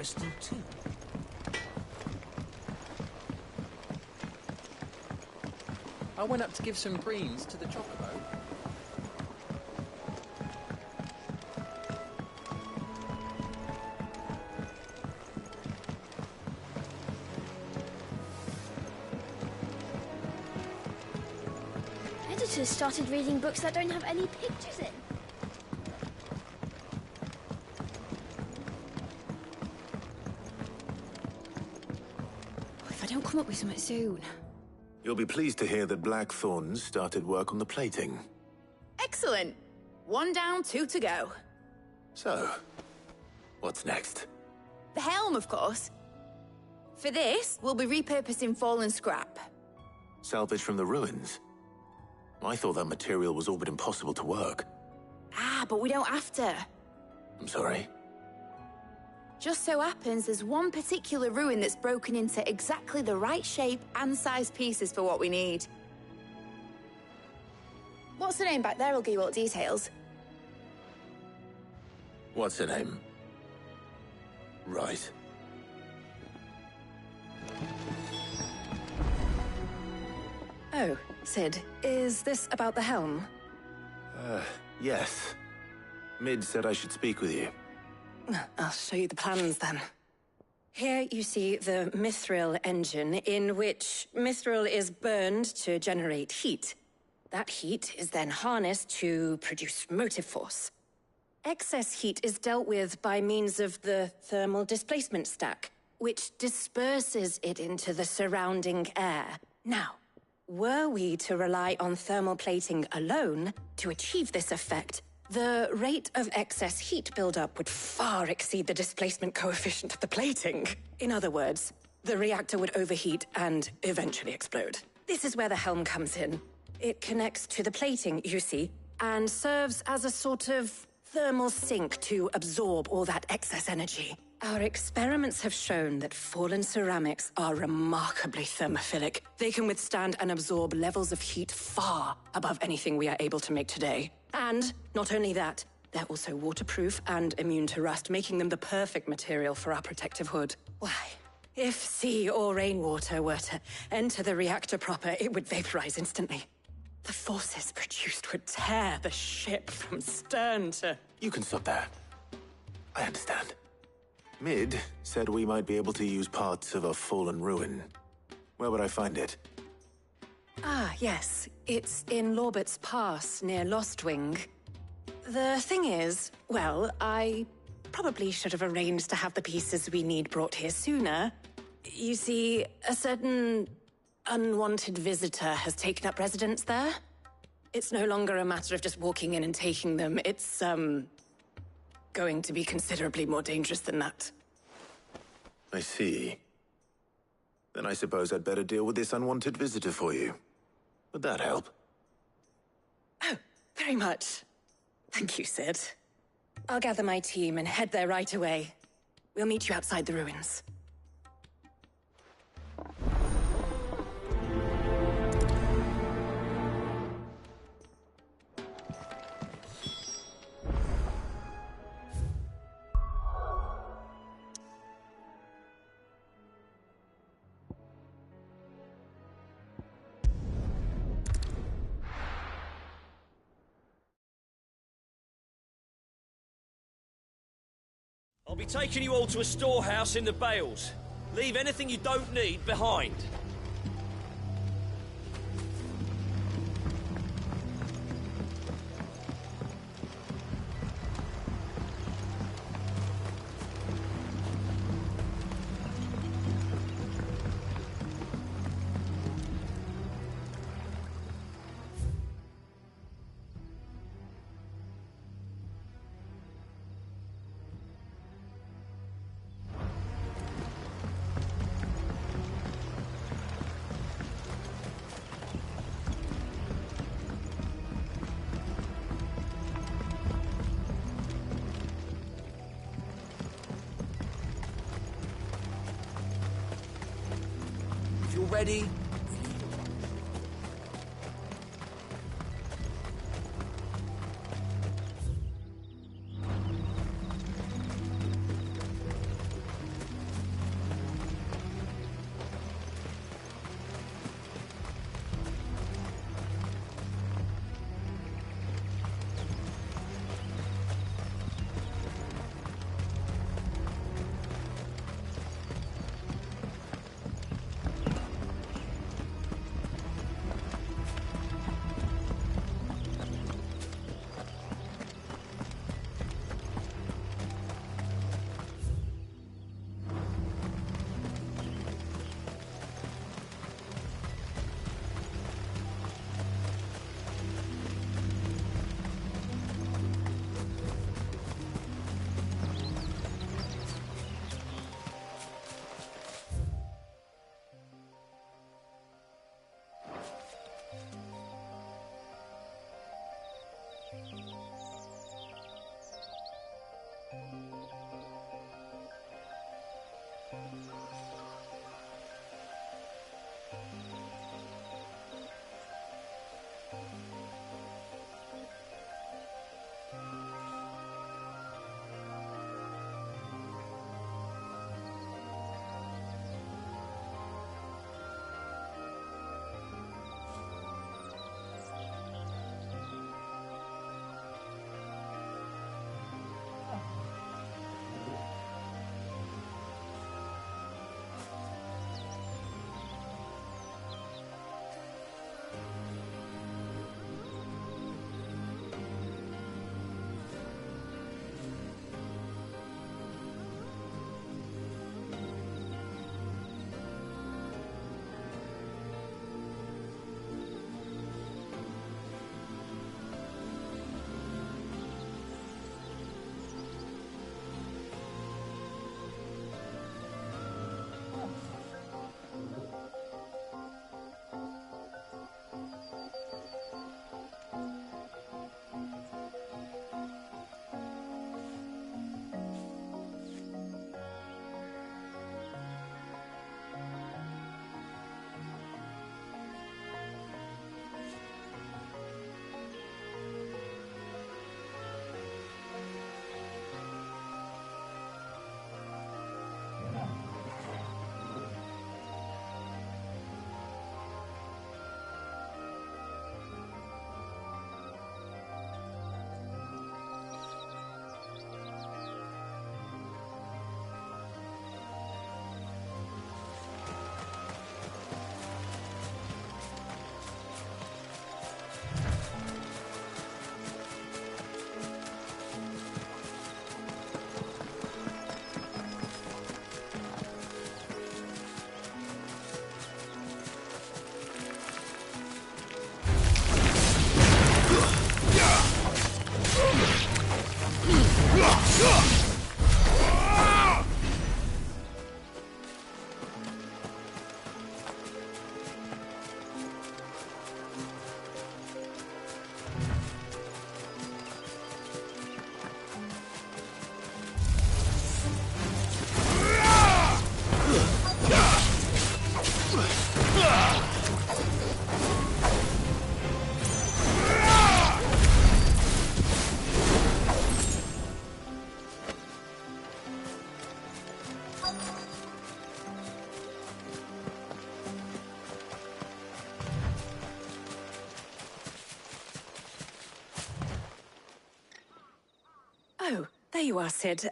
crystal too. I went up to give some greens to the chocobo. Editors started reading books that don't have any pictures in. If I don't come up with something soon. You'll be pleased to hear that Blackthorn's started work on the plating. Excellent. 1 down, 2 to go. So, what's next? The helm, of course. For this, we'll be repurposing fallen scrap. Salvage from the ruins? I thought that material was all but impossible to work. Ah, but we don't have to. I'm sorry. Just so happens there's one particular ruin that's broken into exactly the right shape and size pieces for what we need. What's the name back there? I'll give you all the details. What's her name? Right. Oh, Sid, is this about the helm? Yes. Mid said I should speak with you. I'll show you the plans then. Here you see the mithril engine, in which mithril is burned to generate heat. That heat is then harnessed to produce motive force. Excess heat is dealt with by means of the thermal displacement stack, which disperses it into the surrounding air. Now, were we to rely on thermal plating alone to achieve this effect, the rate of excess heat buildup would far exceed the displacement coefficient of the plating. In other words, the reactor would overheat and eventually explode. This is where the helm comes in. It connects to the plating, you see, and serves as a sort of thermal sink to absorb all that excess energy. Our experiments have shown that fallen ceramics are remarkably thermophilic. They can withstand and absorb levels of heat far above anything we are able to make today. And not only that, they're also waterproof and immune to rust, making them the perfect material for our protective hood. Why, if sea or rainwater were to enter the reactor proper, it would vaporize instantly. The forces produced would tear the ship from stern to... You can stop there. I understand. Mid said we might be able to use parts of a fallen ruin. Where would I find it? Ah, yes. It's in Lorbert's Pass, near Lostwing. The thing is, well, I probably should have arranged to have the pieces we need brought here sooner. You see, a certain unwanted visitor has taken up residence there. It's no longer a matter of just walking in and taking them. It's, going to be considerably more dangerous than that. I see. Then I suppose I'd better deal with this unwanted visitor for you. Would that help? Oh, very much. Thank you, Sid. I'll gather my team and head there right away. We'll meet you outside the ruins. I'll be taking you all to a storehouse in the Bales. Leave anything you don't need behind. If you're ready, Oh, there you are, Sid.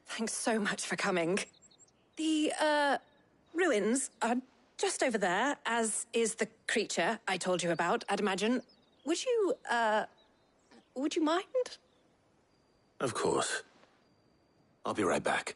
Thanks so much for coming. The, ruins are just over there, as is the creature I told you about, I'd imagine. Would you mind? Of course. I'll be right back.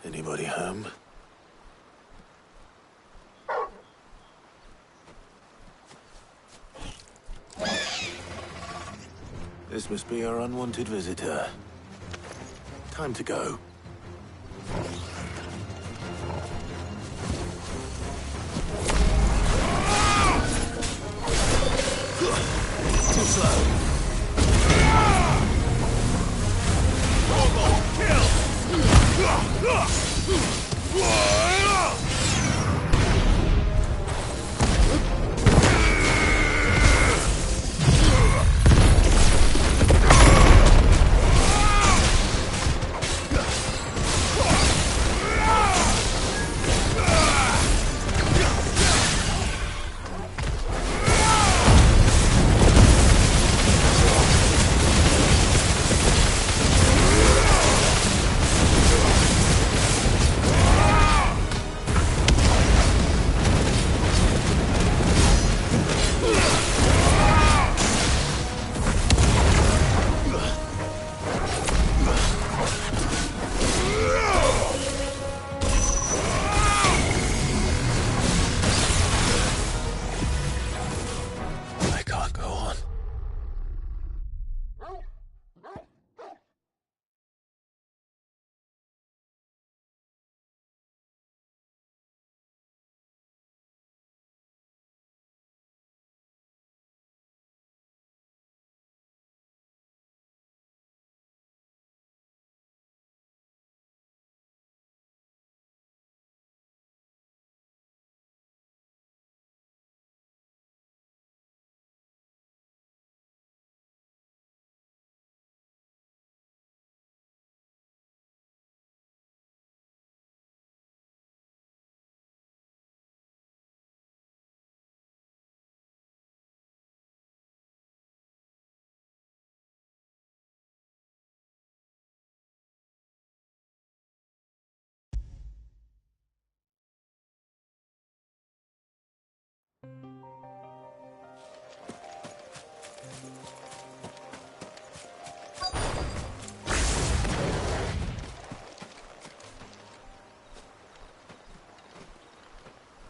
Anybody home? This must be our unwanted visitor. Time to go. Too slow. Kill!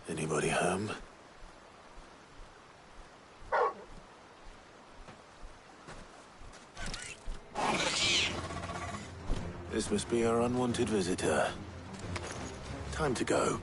Anybody home? This must be our unwanted visitor. Time to go.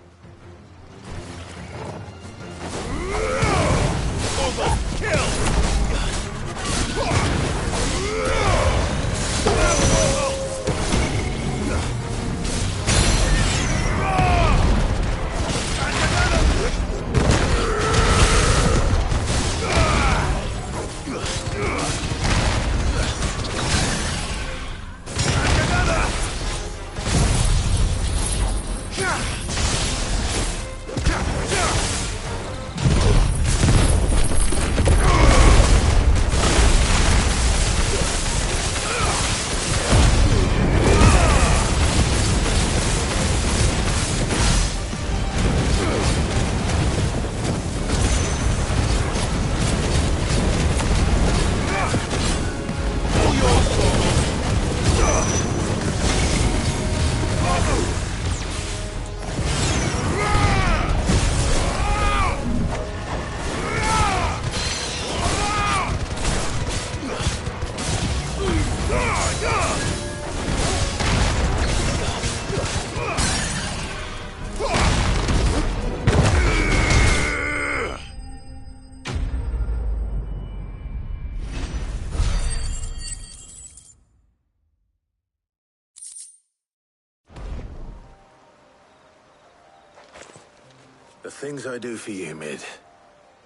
The things I do for you, Mid.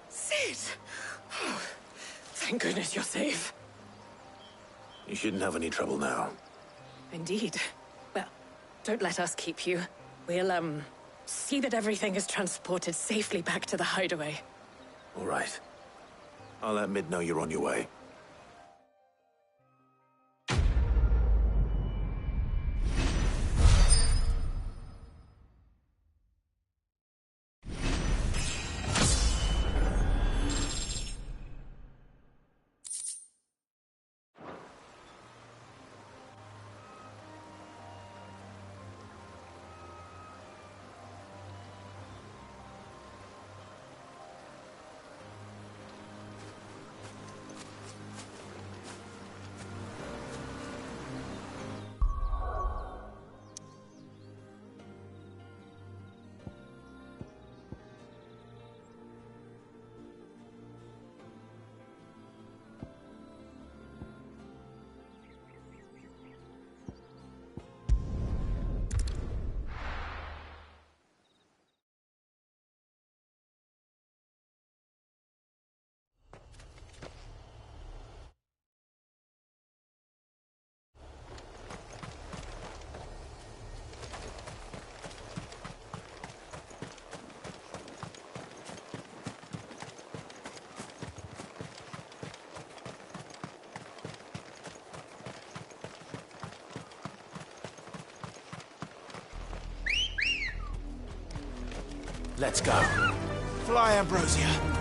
Sid! Oh, thank goodness you're safe. You shouldn't have any trouble now. Indeed. Well, don't let us keep you. We'll, see that everything is transported safely back to the hideaway. All right. I'll let Mid know you're on your way. Let's go. Fly, Ambrosia.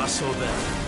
Us or them.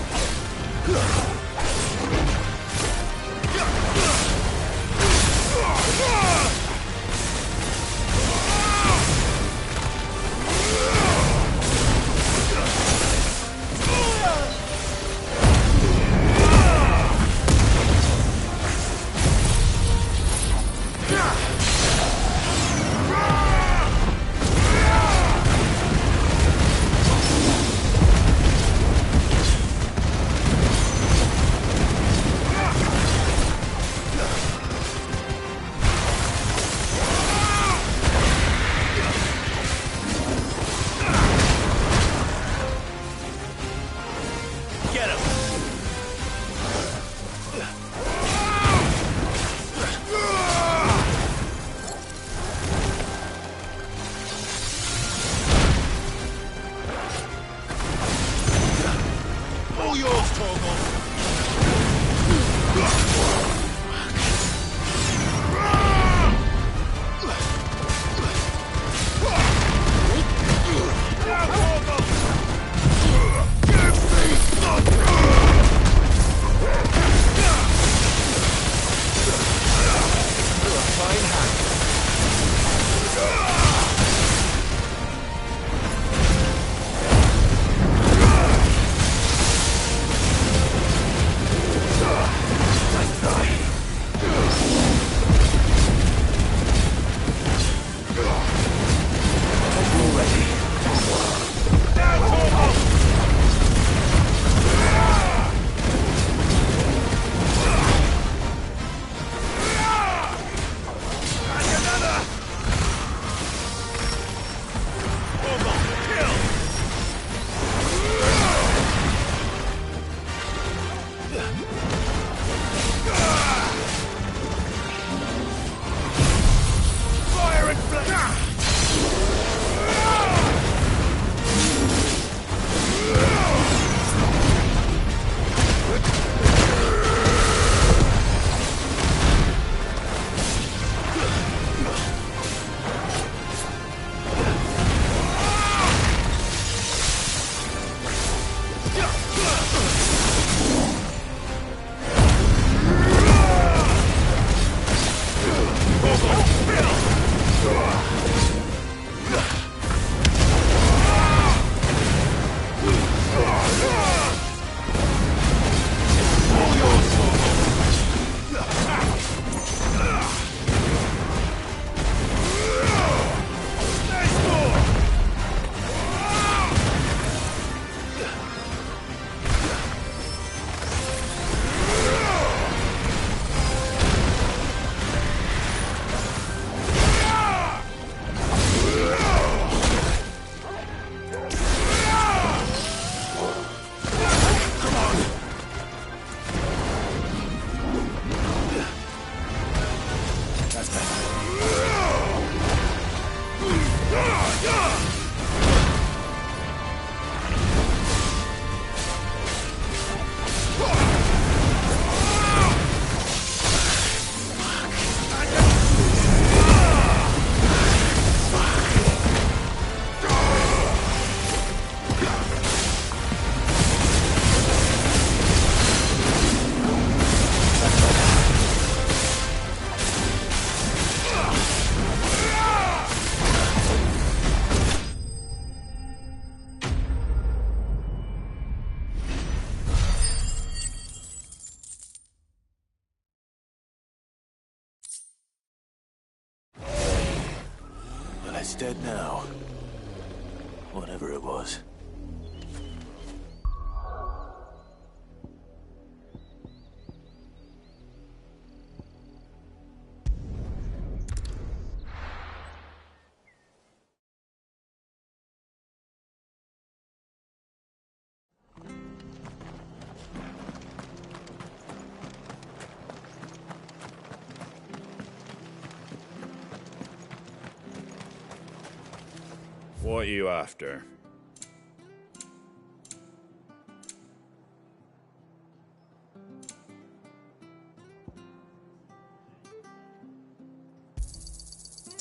already. It's dead now. Whatever it was. What are you after?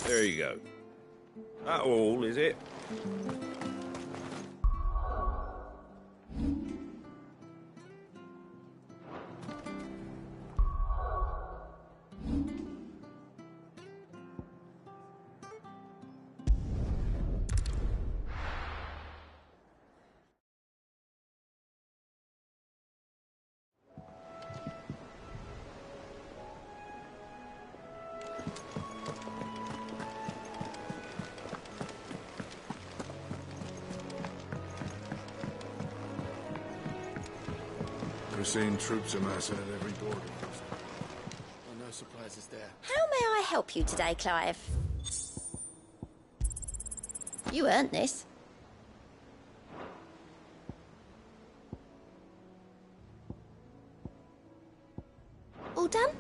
There you go. That all, is it? Seeing troops amassing at every border post. Well, no surprises there. How may I help you today, Clive? You earned this. All done?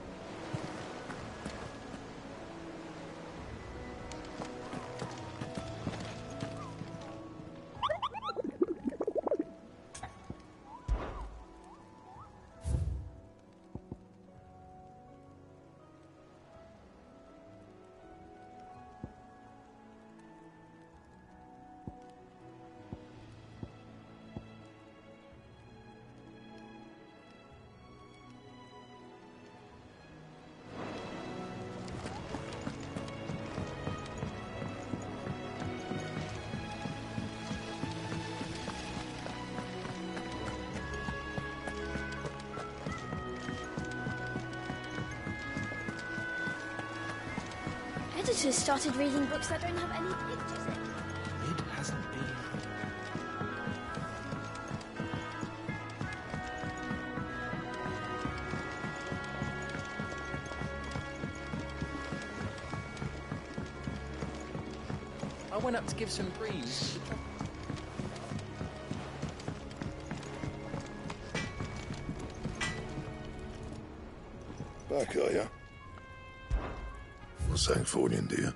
Editors started reading books that don't have any pictures in. Mid hasn't been. I went up to give some greens to the Back, are ya? For St. Fornian, do you?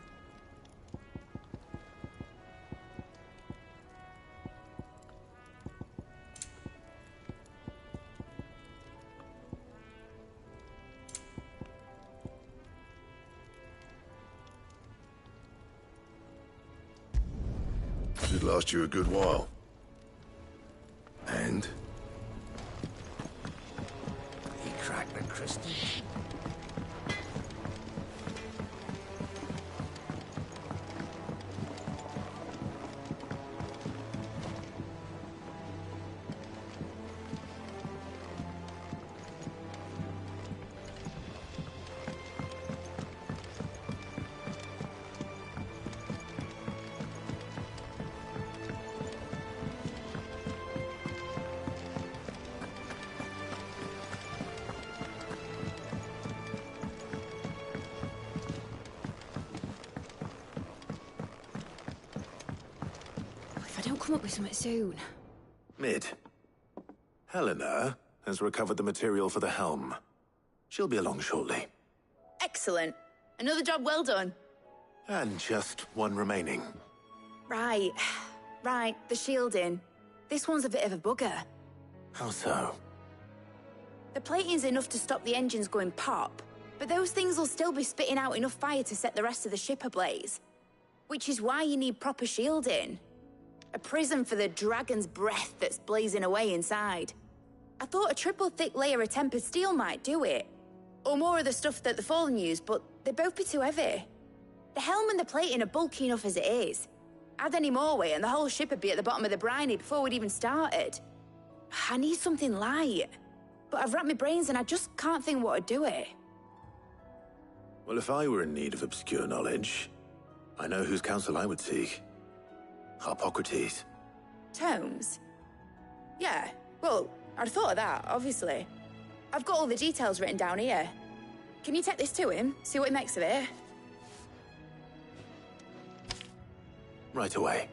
Should last you a good while. And? He cracked the crystal. If I don't come up with something soon. Mid. Helena has recovered the material for the helm. She'll be along shortly. Excellent. Another job well done. And just one remaining. Right. Right, the shielding. This one's a bit of a bugger. How so? The plating's enough to stop the engines going pop, but those things will still be spitting out enough fire to set the rest of the ship ablaze. Which is why you need proper shielding. A prism for the dragon's breath that's blazing away inside. I thought a triple thick layer of tempered steel might do it. Or more of the stuff that the Fallen use, but they'd both be too heavy. The helm and the plating are bulky enough as it is. Add any more weight and the whole ship would be at the bottom of the briny before we'd even started. I need something light. But I've racked my brains and I just can't think what would do it. Well, if I were in need of obscure knowledge, I know whose counsel I would seek. Harpocrates. Tomes? Yeah, well, I'd thought of that, obviously. I've got all the details written down here. Can you take this to him, see what he makes of it? Right away.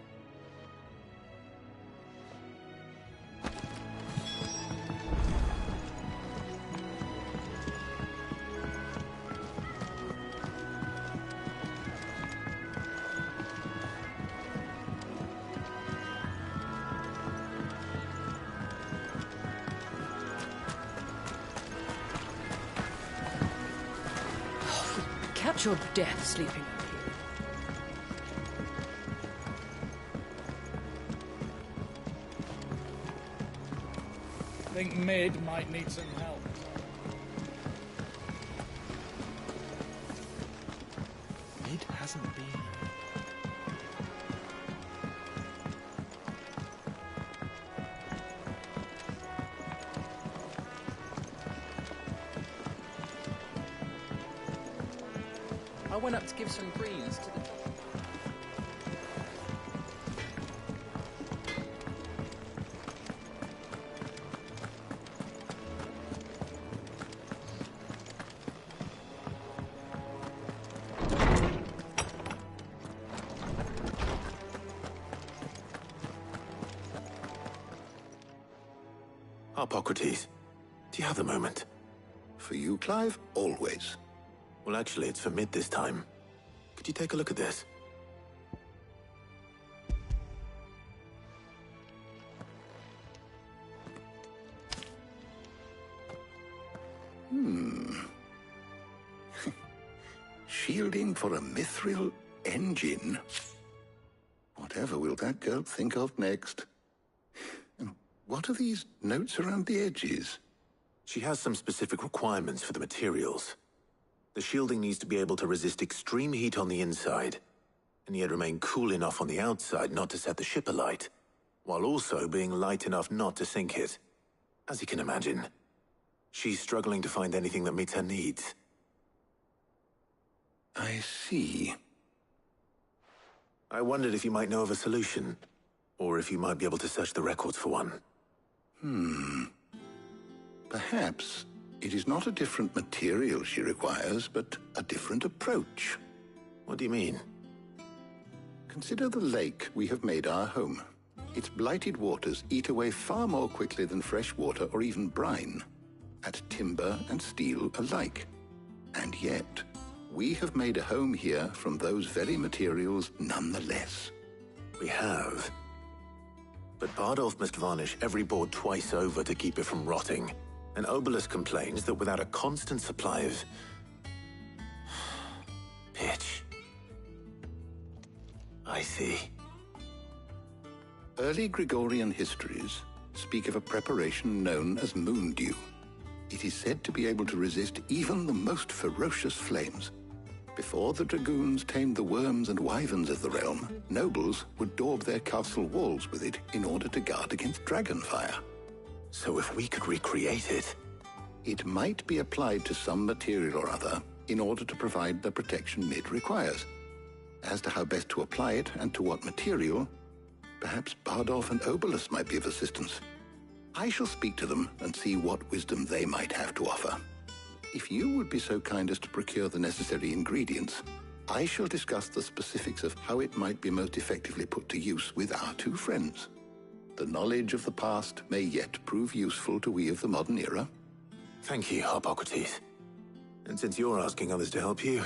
Catch your death sleeping up here. Think Mid might need some help. Mid hasn't been. I went up to give some greens to the... Harpocrates, do you have a moment? For you, Clive, always. Well, actually, it's for Mid this time. Could you take a look at this? Shielding for a mithril engine. Whatever will that girl think of next? And what are these notes around the edges? She has some specific requirements for the materials. The shielding needs to be able to resist extreme heat on the inside, and yet remain cool enough on the outside not to set the ship alight, while also being light enough not to sink it. As you can imagine, she's struggling to find anything that meets her needs. I see. I wondered if you might know of a solution, or if you might be able to search the records for one. Perhaps it is not a different material she requires, but a different approach. What do you mean? Consider the lake we have made our home. Its blighted waters eat away far more quickly than fresh water or even brine, at timber and steel alike. And yet, we have made a home here from those very materials nonetheless. We have. But Bardolph must varnish every board twice over to keep it from rotting. And Obelus complains that without a constant supply of pitch. I see. Early Gregorian histories speak of a preparation known as moon dew. It is said to be able to resist even the most ferocious flames. Before the dragoons tamed the worms and wyverns of the realm, nobles would daub their castle walls with it in order to guard against dragonfire. So if we could recreate it... It might be applied to some material or other in order to provide the protection Mid requires. As to how best to apply it and to what material, perhaps Bardolph and Obelus might be of assistance. I shall speak to them and see what wisdom they might have to offer. If you would be so kind as to procure the necessary ingredients, I shall discuss the specifics of how it might be most effectively put to use with our two friends. The knowledge of the past may yet prove useful to we of the modern era. Thank you, Harpocrates. And since you're asking others to help you,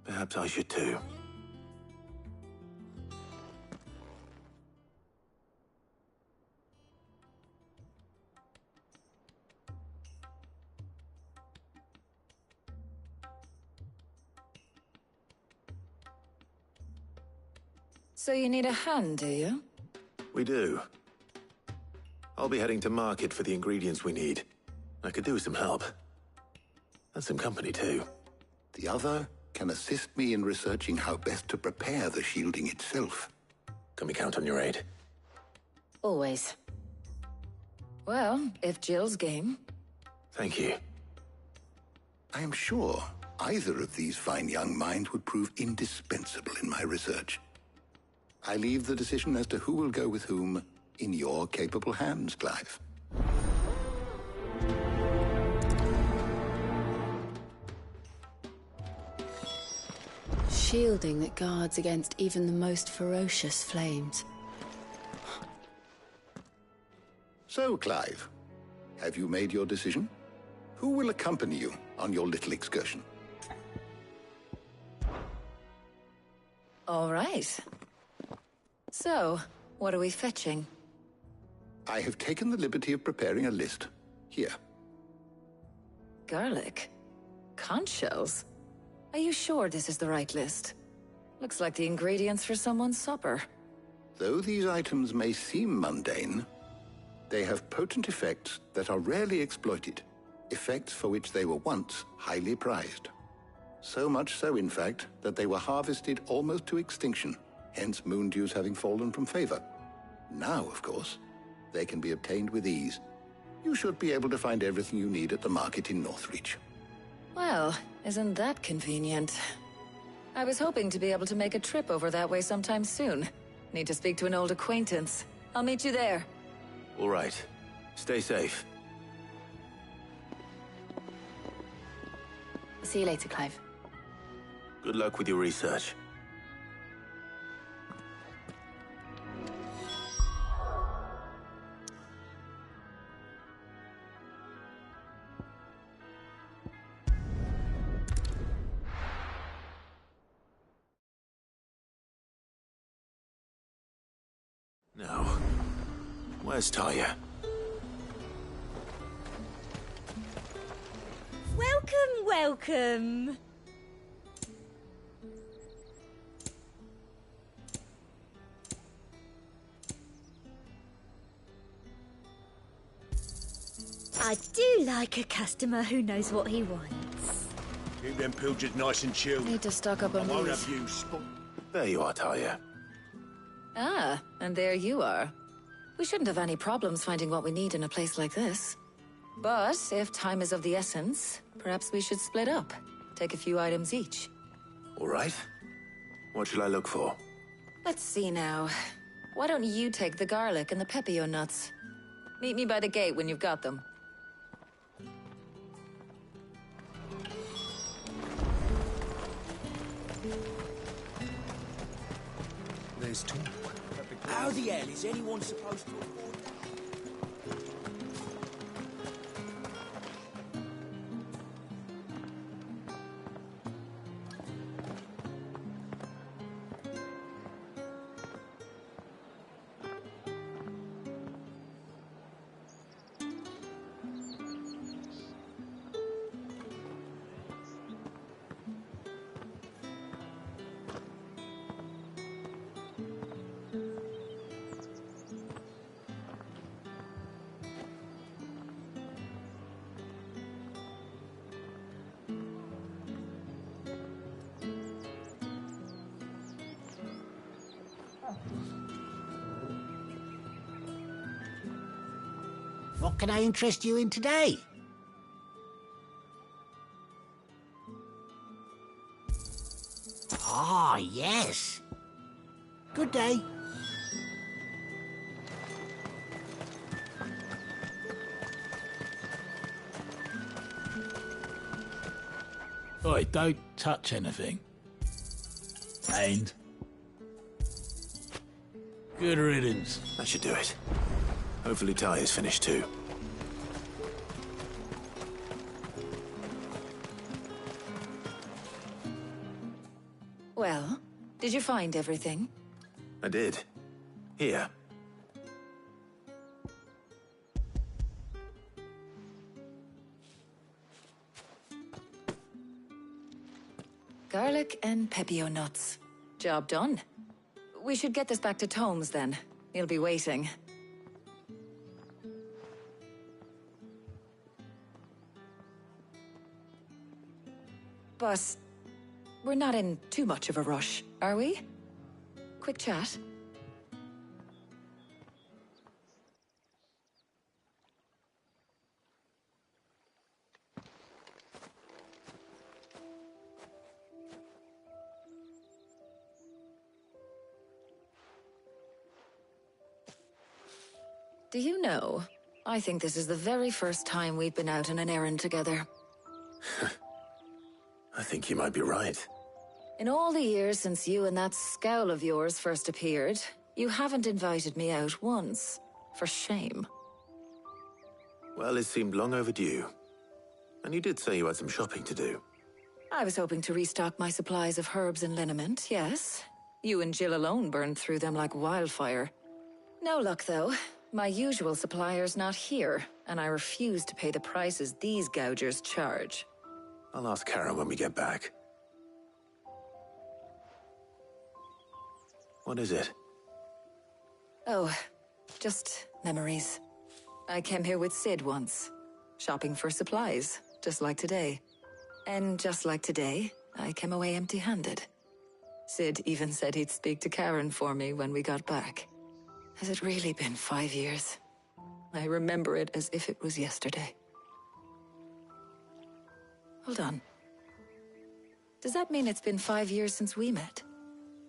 perhaps I should too. So you need a hand, do you? We do. I'll be heading to market for the ingredients we need. I could do with some help. And some company, too. The other can assist me in researching how best to prepare the shielding itself. Can we count on your aid? Always. Well, if Jill's game. Thank you. I am sure either of these fine young minds would prove indispensable in my research. I leave the decision as to who will go with whom in your capable hands, Clive. Shielding that guards against even the most ferocious flames. So, Clive, have you made your decision? Who will accompany you on your little excursion? All right. So, what are we fetching? I have taken the liberty of preparing a list. Here. Garlic? Conch shells? Are you sure this is the right list? Looks like the ingredients for someone's supper. Though these items may seem mundane, they have potent effects that are rarely exploited, effects for which they were once highly prized. So much so, in fact, that they were harvested almost to extinction, hence moon dews having fallen from favor. Now, of course, they can be obtained with ease. You should be able to find everything you need at the market in Northreach. Well, isn't that convenient? I was hoping to be able to make a trip over that way sometime soon. Need to speak to an old acquaintance. I'll meet you there. All right. Stay safe. See you later, Clive. Good luck with your research. Now, where's Talia? Welcome, welcome. I do like a customer who knows what he wants. Keep them pilgers nice and chilled. Need to stock up on I won't these. have you spot. There you are, Talia. Ah, and there you are. We shouldn't have any problems finding what we need in a place like this. But if time is of the essence, perhaps we should split up. Take a few items each. All right. What shall I look for? Let's see now. Why don't you take the garlic and the pepio nuts? Meet me by the gate when you've got them. There's talk. How the hell is anyone supposed to afford that? What can I interest you in today? Ah, yes. Good day. Oi, don't touch anything. And good riddance. That should do it. Hopefully Ty is finished too. Well, did you find everything? I did. Here. Garlic and pepio nuts. Job done. We should get this back to Tomes then. He'll be waiting. But we're not in too much of a rush, are we? Quick chat. Do you know, I think this is the very first time we've been out on an errand together. I think you might be right. In all the years since you and that scowl of yours first appeared, you haven't invited me out once. For shame. Well, it seemed long overdue. And you did say you had some shopping to do. I was hoping to restock my supplies of herbs and liniment, yes. You and Jill alone burned through them like wildfire. No luck, though. My usual supplier's not here, and I refuse to pay the prices these gougers charge. I'll ask Karen when we get back. What is it? Oh, just memories. I came here with Sid once, shopping for supplies, just like today. And just like today, I came away empty-handed. Sid even said he'd speak to Karen for me when we got back. Has it really been 5 years? I remember it as if it was yesterday. Hold on. Does that mean it's been 5 years since we met?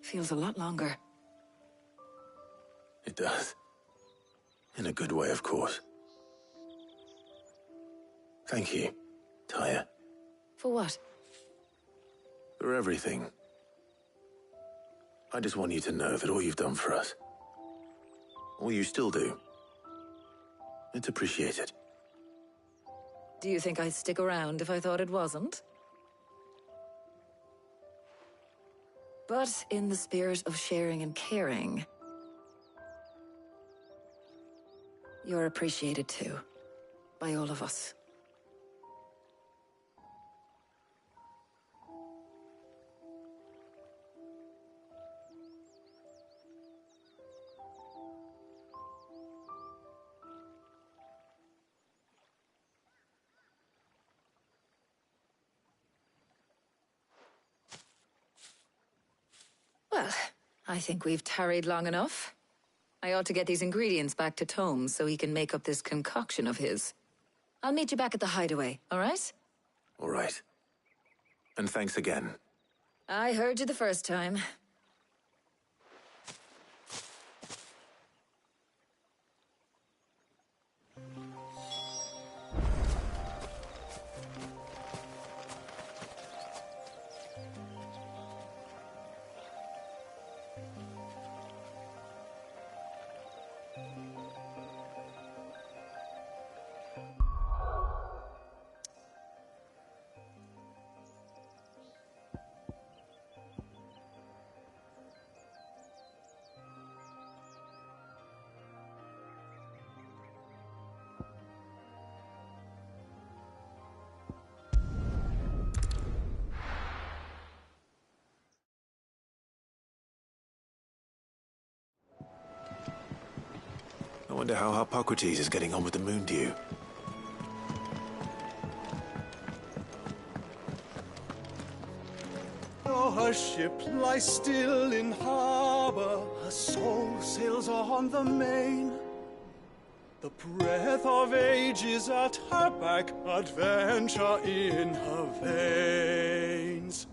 Feels a lot longer. It does. In a good way, of course. Thank you, Tyre. For what? For everything. I just want you to know that all you've done for us, all you still do, it's appreciated. Do you think I'd stick around if I thought it wasn't? But in the spirit of sharing and caring, you're appreciated too, by all of us. Well, I think we've tarried long enough. I ought to get these ingredients back to Tomes so he can make up this concoction of his. I'll meet you back at the hideaway, all right? All right. And thanks again. I heard you the first time. I wonder how Hippocrates is getting on with the moon dew. Her ship lies still in harbor, her soul sails on the main. The breath of age is at her back, adventure in her veins.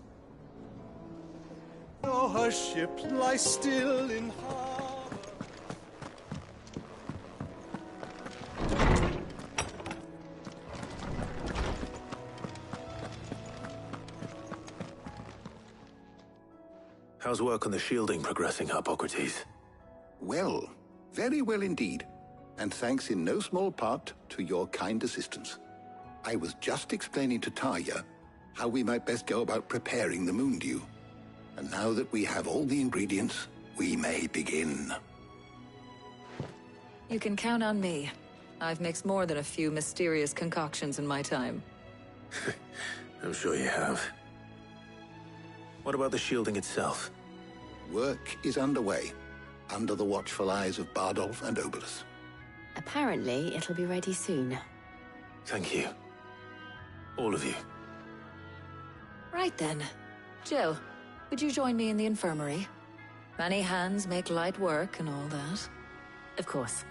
Though her ship lies still in harbor. How's work on the shielding progressing, Hippocrates? Well, very well indeed. And thanks in no small part to your kind assistance. I was just explaining to Tarja how we might best go about preparing the moon dew. And now that we have all the ingredients, we may begin. You can count on me. I've mixed more than a few mysterious concoctions in my time. I'm sure you have. What about the shielding itself? Work is underway, under the watchful eyes of Bardolph and Obolus. Apparently, it'll be ready soon. Thank you. All of you. Right then. Jill, would you join me in the infirmary? Many hands make light work and all that. Of course.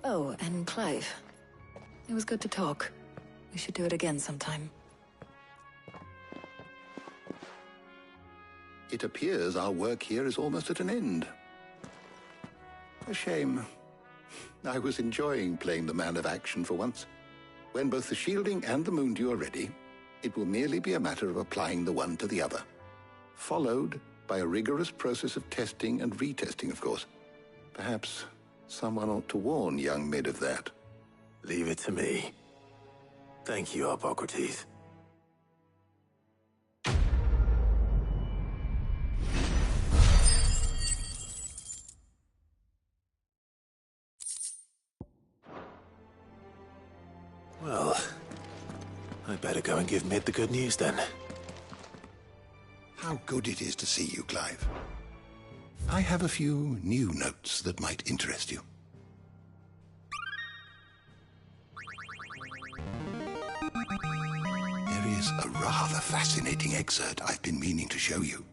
Oh, and Clive. It was good to talk. We should do it again sometime. It appears our work here is almost at an end. A shame. I was enjoying playing the man of action for once. When both the shielding and the moon dew are ready, it will merely be a matter of applying the one to the other. Followed by a rigorous process of testing and retesting, of course. Perhaps someone ought to warn young Mid of that. Leave it to me. Thank you, Hippocrates. Well, I'd better go and give Mid the good news then. How good it is to see you, Clive. I have a few new notes that might interest you. There is a rather fascinating excerpt I've been meaning to show you.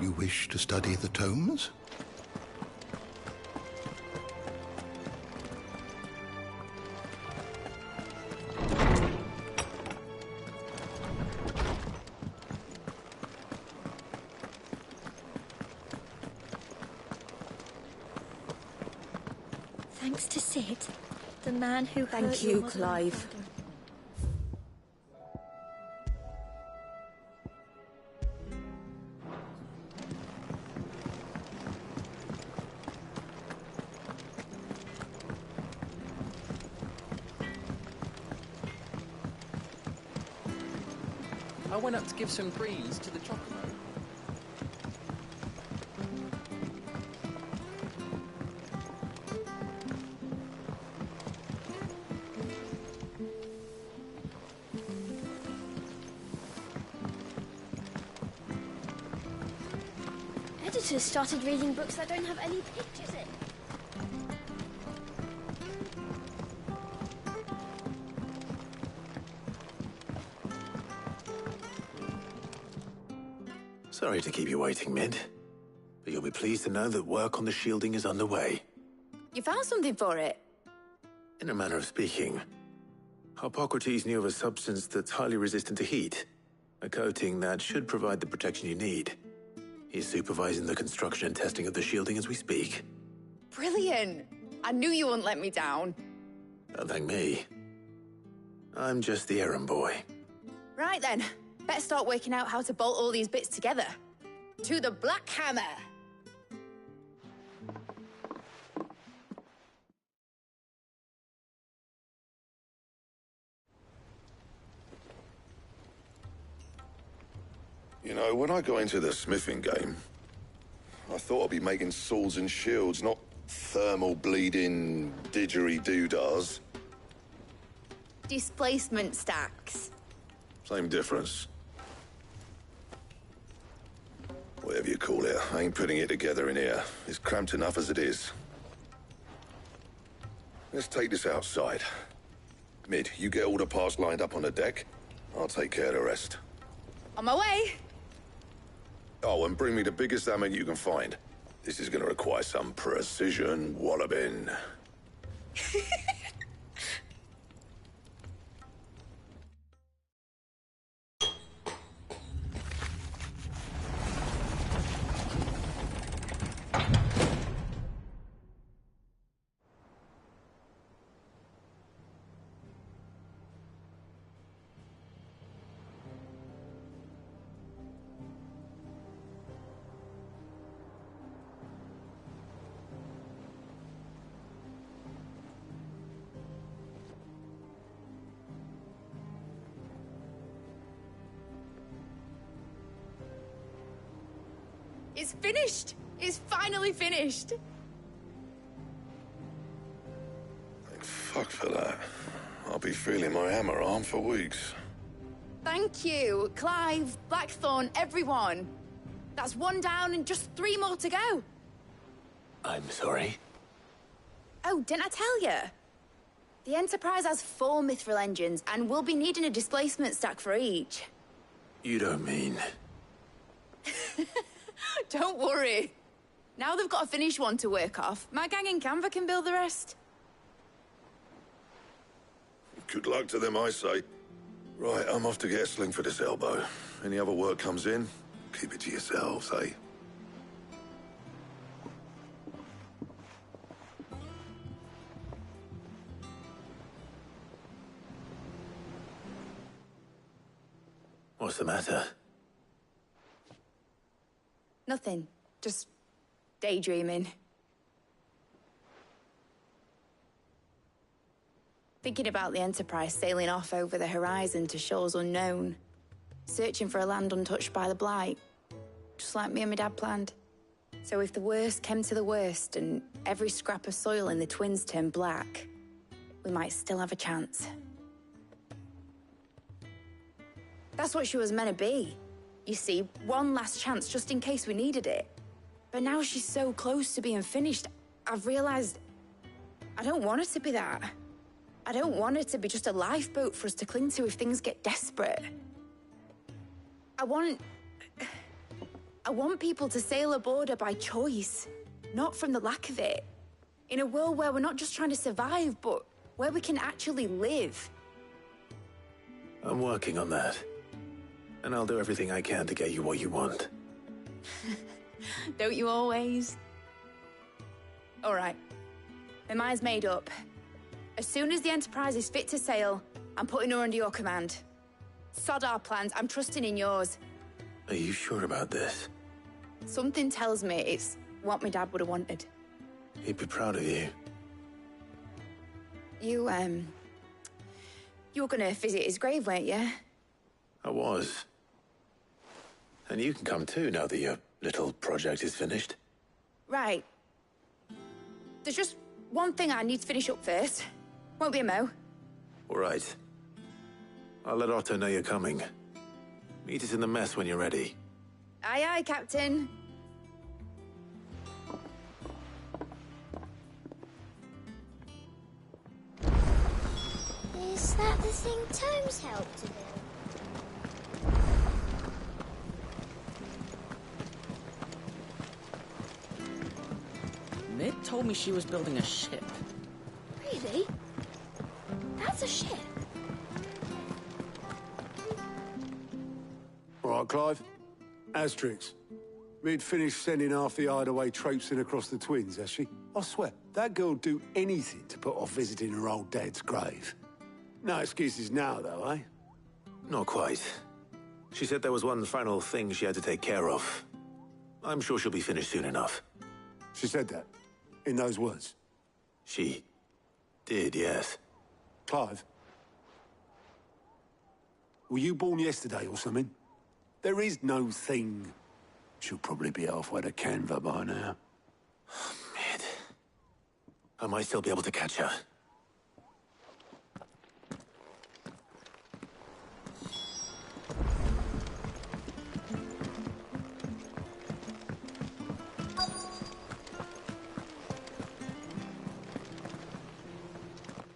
You wish to study the tomes? Thanks to Sid, the man who hurt Thank your you, mother and Clive. father. I went up to give some greens to the chocobo. Editors started reading books that don't have any pictures in. Sorry to keep you waiting, Mid. But you'll be pleased to know that work on the shielding is underway. You found something for it? In a manner of speaking, Hippocrates knew of a substance that's highly resistant to heat. A coating that should provide the protection you need. He's supervising the construction and testing of the shielding as we speak. Brilliant! I knew you wouldn't let me down. Don't thank me. I'm just the errand boy. Right then, better start working out how to bolt all these bits together. To the Black Hammer! You know, when I got into the smithing game, I thought I'd be making swords and shields, not thermal bleeding didgeridoo-dahs. Displacement stacks. Same difference. Whatever you call it, I ain't putting it together in here. It's cramped enough as it is. Let's take this outside. Mid, you get all the parts lined up on the deck. I'll take care of the rest. On my way! Oh, and bring me the biggest hammer you can find. This is gonna require some precision walloping. It's finished! It's finally finished! Thank fuck for that. I'll be feeling my hammer arm for weeks. Thank you, Clive, Blackthorn, everyone. That's one down and just 3 more to go. I'm sorry. Oh, didn't I tell you? The Enterprise has 4 mithril engines, and we'll be needing a displacement stack for each. You don't mean... Don't worry. Now they've got a finished one to work off, my gang in Canva can build the rest. Good luck to them, I say. Right, I'm off to get a sling for this elbow. Any other work comes in, keep it to yourselves, eh? What's the matter? Nothing. Just daydreaming. Thinking about the Enterprise sailing off over the horizon to shores unknown. Searching for a land untouched by the Blight. Just like me and my dad planned. So if the worst came to the worst and every scrap of soil in the Twins turned black, we might still have a chance. That's what she was meant to be. You see, one last chance just in case we needed it. But now she's so close to being finished, I've realized I don't want it to be that. I don't want it to be just a lifeboat for us to cling to if things get desperate. I want people to sail aboard her by choice, not from the lack of it. In a world where we're not just trying to survive, but where we can actually live. I'm working on that. And I'll do everything I can to get you what you want. Don't you always? All right. My mind's made up. As soon as the Enterprise is fit to sail, I'm putting her under your command. Sod our plans, I'm trusting in yours. Are you sure about this? Something tells me it's what my dad would have wanted. He'd be proud of you. You were gonna visit his grave, weren't you? I was. And you can come too, now that your little project is finished. Right. There's just one thing I need to finish up first. Won't be a mo. All right. I'll let Otto know you're coming. Meet us in the mess when you're ready. Aye, aye, Captain. Is that the thing Tomes helped to build? Mid told me she was building a ship. Really? That's a ship. All right, Clive. Asterix. Mid finished sending half the hideaway traipsing across the twins, has she? I swear, that girl'd do anything to put off visiting her old dad's grave. No excuses now, though, eh? Not quite. She said there was one final thing she had to take care of. I'm sure she'll be finished soon enough. She said that? In those words? She did, yes. Clive? Were you born yesterday or something? There is no thing. She'll probably be halfway to Canva by now. Mid. I might still be able to catch her.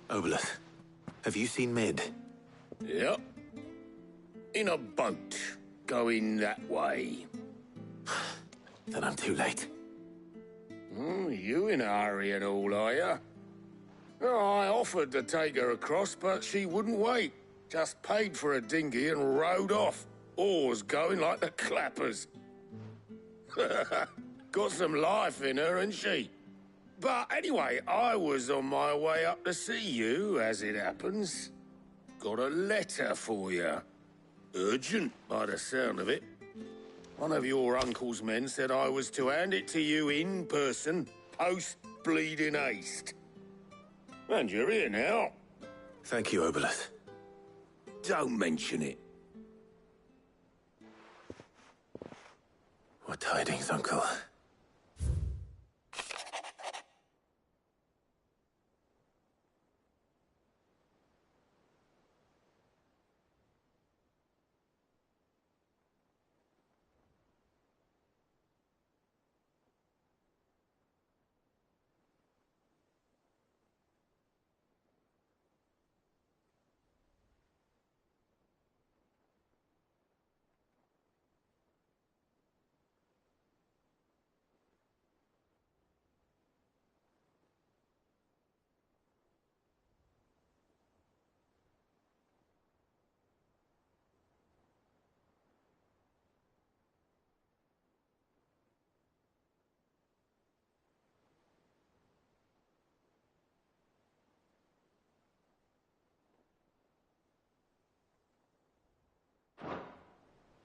Obolus, have you seen Mid? Yep. In a boat, going that way. Then I'm too late. You in a hurry and all, are you? Oh, I offered to take her across, but she wouldn't wait. Just paid for a dinghy and rowed off. Oars going like the clappers. Got some life in her, ain't she? But anyway, I was on my way up to see you, as it happens. Got a letter for you. Urgent, by the sound of it. One of your uncle's men said I was to hand it to you in person, post-bleeding haste. And you're here now. Thank you, Obolus. Don't mention it. What tidings, Uncle?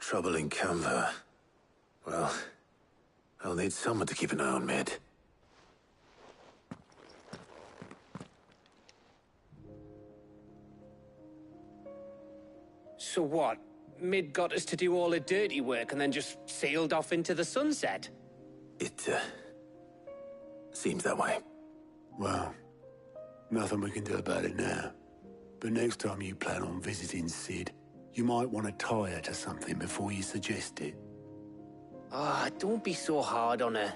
Trouble in Canva. Well, I'll need someone to keep an eye on Mid. So what? Mid got us to do all the dirty work and then just sailed off into the sunset? It, seems that way. Well, nothing we can do about it now. But next time you plan on visiting Sid, you might want to tie her to something before you suggest it. Ah, don't be so hard on her.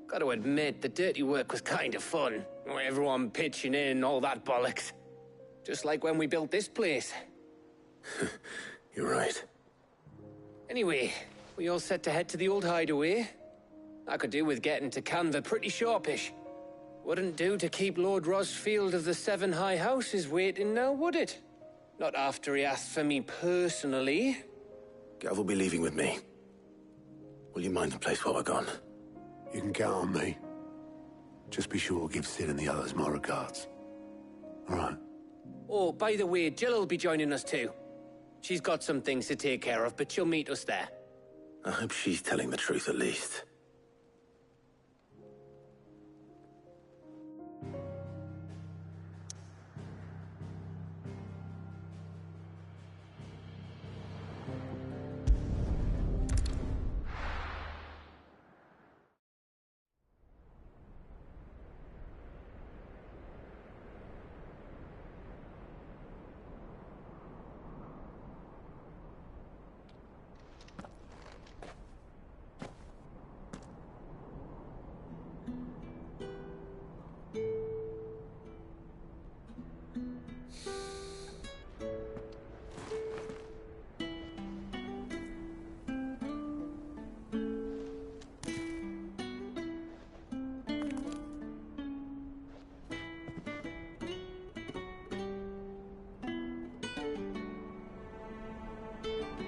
Got to admit, the dirty work was kind of fun. Everyone pitching in, all that bollocks. Just like when we built this place. You're right. Anyway, we all set to head to the old hideaway. I could do with getting to Canva pretty sharpish. Wouldn't do to keep Lord Rosfield of the Seven High Houses waiting now, would it? Not after he asked for me personally. Gav will be leaving with me. Will you mind the place while we're gone? You can count on me. Just be sure to give Sid and the others my regards. All right. Oh, by the way, Jill will be joining us too. She's got some things to take care of, but she'll meet us there. I hope she's telling the truth at least.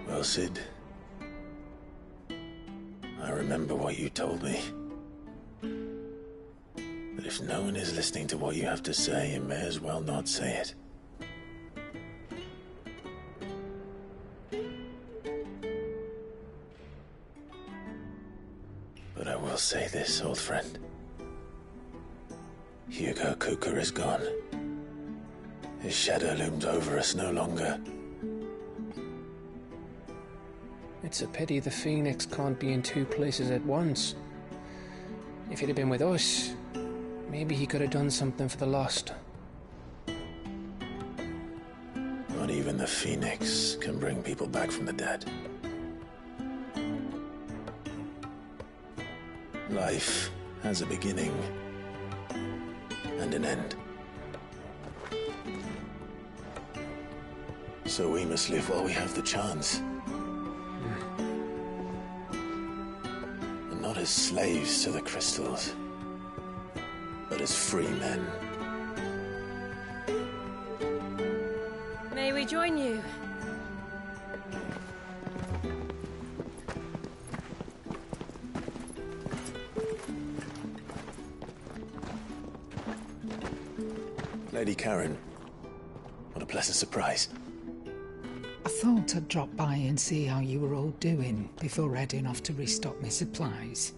Well, Sid, I remember what you told me. But if no one is listening to what you have to say, you may as well not say it. But I will say this, old friend. Hugo Kuka is gone. His shadow looms over us no longer. It's a pity the Phoenix can't be in two places at once. If he'd have been with us, maybe he could have done something for the lost. Not even the Phoenix can bring people back from the dead. Life has a beginning and an end. So we must live while we have the chance. And not as slaves to the crystals, but as free men. May we join you? Lady Karen, what a pleasant surprise. I thought I'd drop by and see how you were all doing before heading off to restock my supplies.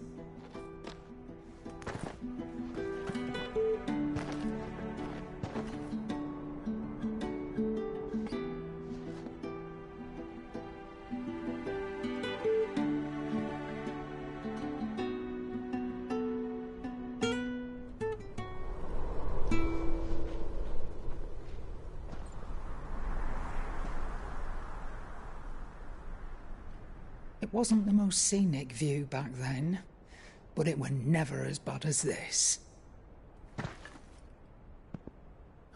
It wasn't the most scenic view back then, but it were never as bad as this.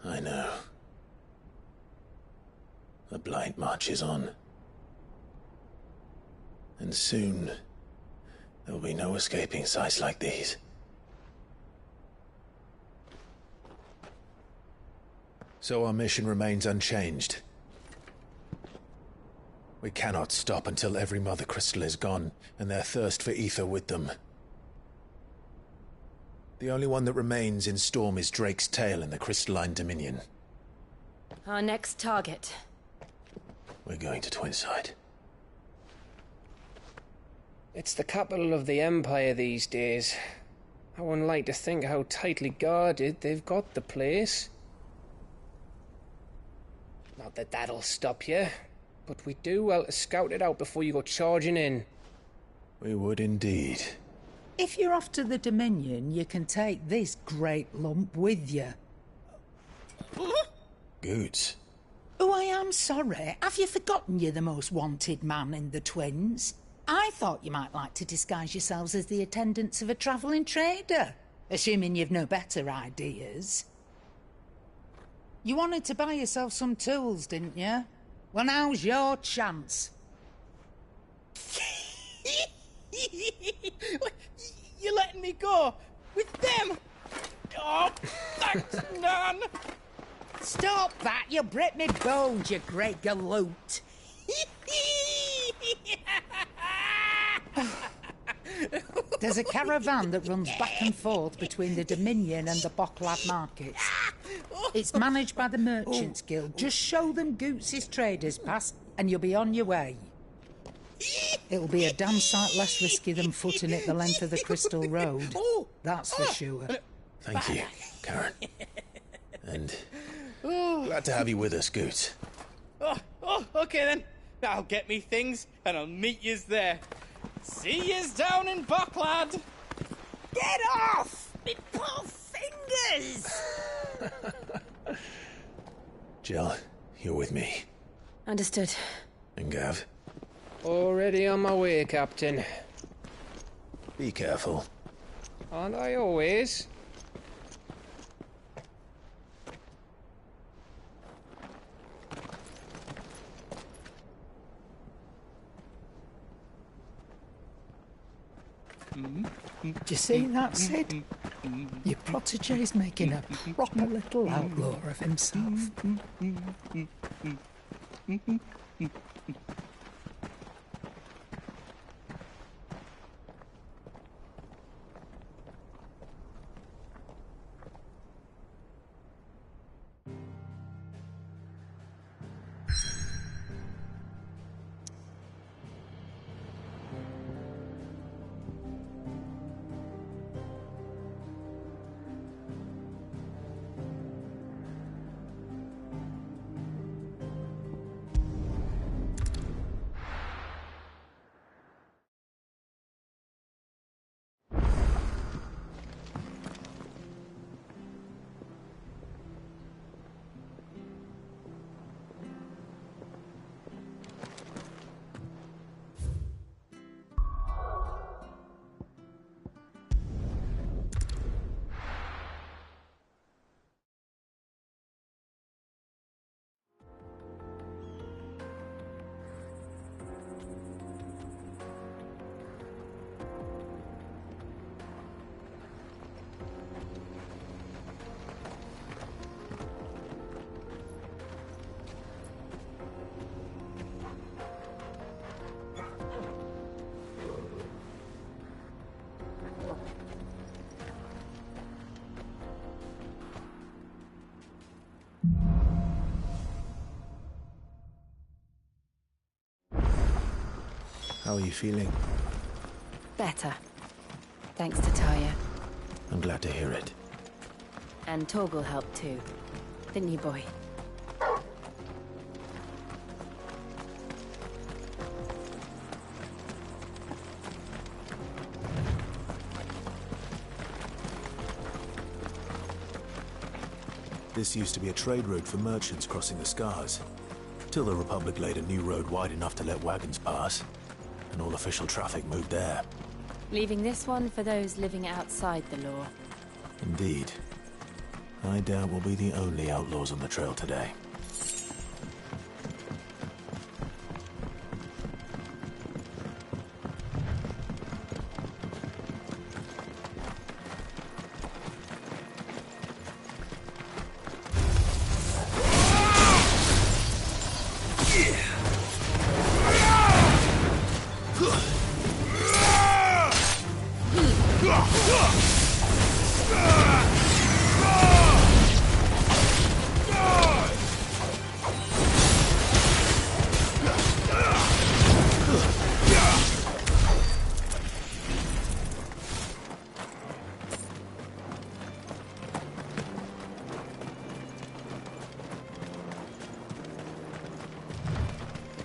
I know. The Blight marches on. And soon, there will be no escaping sights like these. So our mission remains unchanged. We cannot stop until every Mother Crystal is gone, and their thirst for ether with them. The only one that remains in Storm is Drake's Tail in the Crystalline Dominion. Our next target. We're going to Twinside. It's the capital of the Empire these days. I wouldn't like to think how tightly guarded they've got the place. Not that that'll stop you, but we do well to scout it out before you go charging in. We would indeed. If you're off to the Dominion, you can take this great lump with you. Goods. Oh, I am sorry. Have you forgotten you're the most wanted man in the Twins? I thought you might like to disguise yourselves as the attendants of a travelling trader, assuming you've no better ideas. You wanted to buy yourself some tools, didn't you? Well, now's your chance. You're letting me go with them? Oh, thanks, Nan. Stop that! You'll break me bones, you great galoot. There's a caravan that runs back and forth between the Dominion and the Bocklad markets. It's managed by the Merchants Guild. Just show them Goots' traders pass and you'll be on your way. It'll be a damn sight less risky than footing it the length of the Crystal Road. That's for sure. Thank you, Karen. And glad to have you with us, Goots. Okay then. I'll get me things and I'll meet yous there. See yous down in Bocklad. Get off! Me poor fingers! Jill, you're with me. Understood. And Gav? Already on my way, Captain. Be careful. Aren't I always? Do you see that, Sid? Your protege's making a proper little outlaw of himself. How are you feeling? Better. Thanks to Taya. I'm glad to hear it. And Torgal helped too. Didn't you, boy? This used to be a trade route for merchants crossing the Scars, till the Republic laid a new road wide enough to let wagons pass, and all official traffic moved there. Leaving this one for those living outside the law. Indeed. I doubt we'll be the only outlaws on the trail today.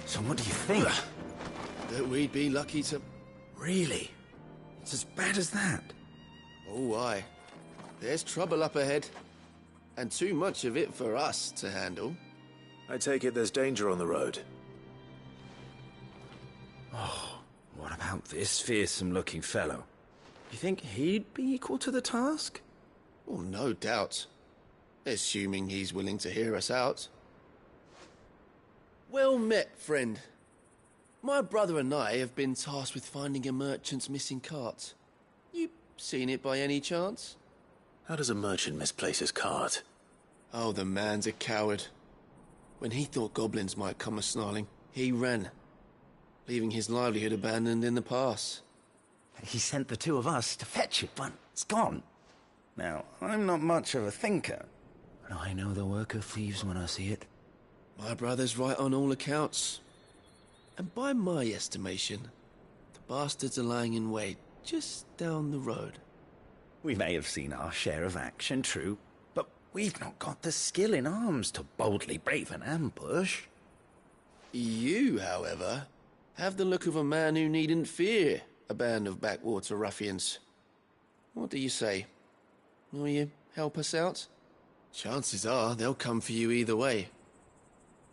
So what do you think? That we'd be lucky to... Really? It's as bad as that? Oh, aye. There's trouble up ahead. And too much of it for us to handle. I take it there's danger on the road. Oh, what about this fearsome-looking fellow? You think he'd be equal to the task? Well, no doubt. Assuming he's willing to hear us out. Well met, friend. My brother and I have been tasked with finding a merchant's missing cart. You seen it by any chance? How does a merchant misplace his cart? Oh, the man's a coward. When he thought goblins might come a-snarling, he ran, leaving his livelihood abandoned in the pass. He sent the two of us to fetch it, but it's gone. Now, I'm not much of a thinker, but I know the work of thieves when I see it. My brother's right on all accounts. And by my estimation, the bastards are lying in wait just down the road. We may have seen our share of action, true, but we've not got the skill in arms to boldly brave an ambush. You, however, have the look of a man who needn't fear a band of backwater ruffians. What do you say? Will you help us out? Chances are they'll come for you either way.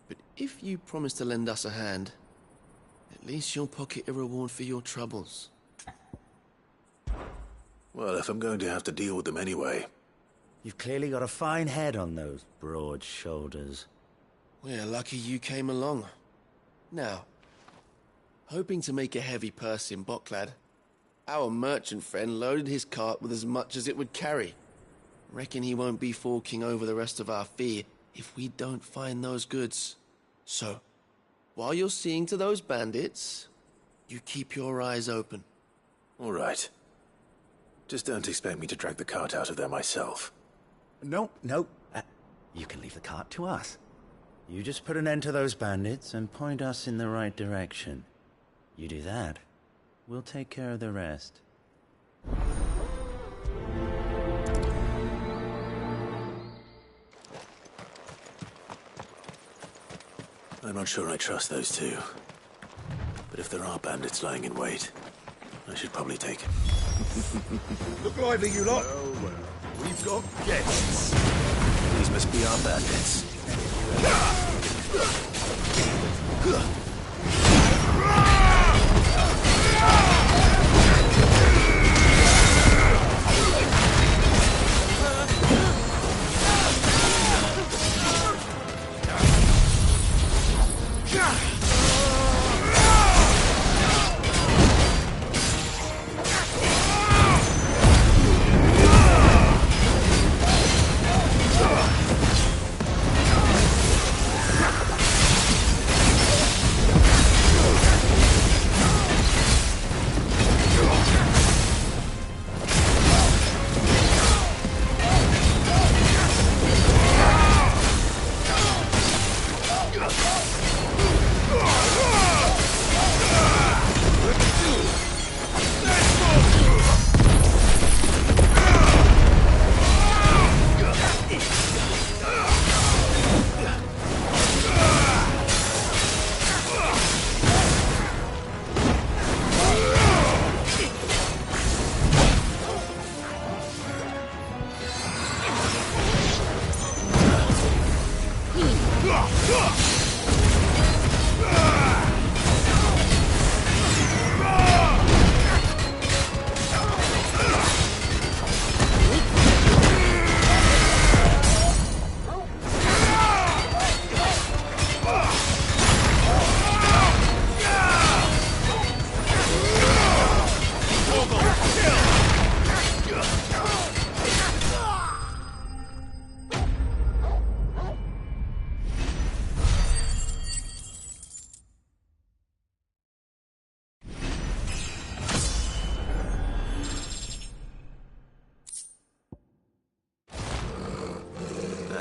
But if you promise to lend us a hand, at least you'll pocket a reward for your troubles. Well, if I'm going to have to deal with them anyway. You've clearly got a fine head on those broad shoulders. We're lucky you came along. Now, hoping to make a heavy purse in Boklad, our merchant friend loaded his cart with as much as it would carry. Reckon he won't be forking over the rest of our fee if we don't find those goods. So, while you're seeing to those bandits, you keep your eyes open. All right. Just don't expect me to drag the cart out of there myself. No. You can leave the cart to us. You just put an end to those bandits and point us in the right direction. You do that, we'll take care of the rest. I'm not sure I trust those two. But if there are bandits lying in wait, I should probably take him. Look lively, you lot. Well, we've got guests. These must be our bandits.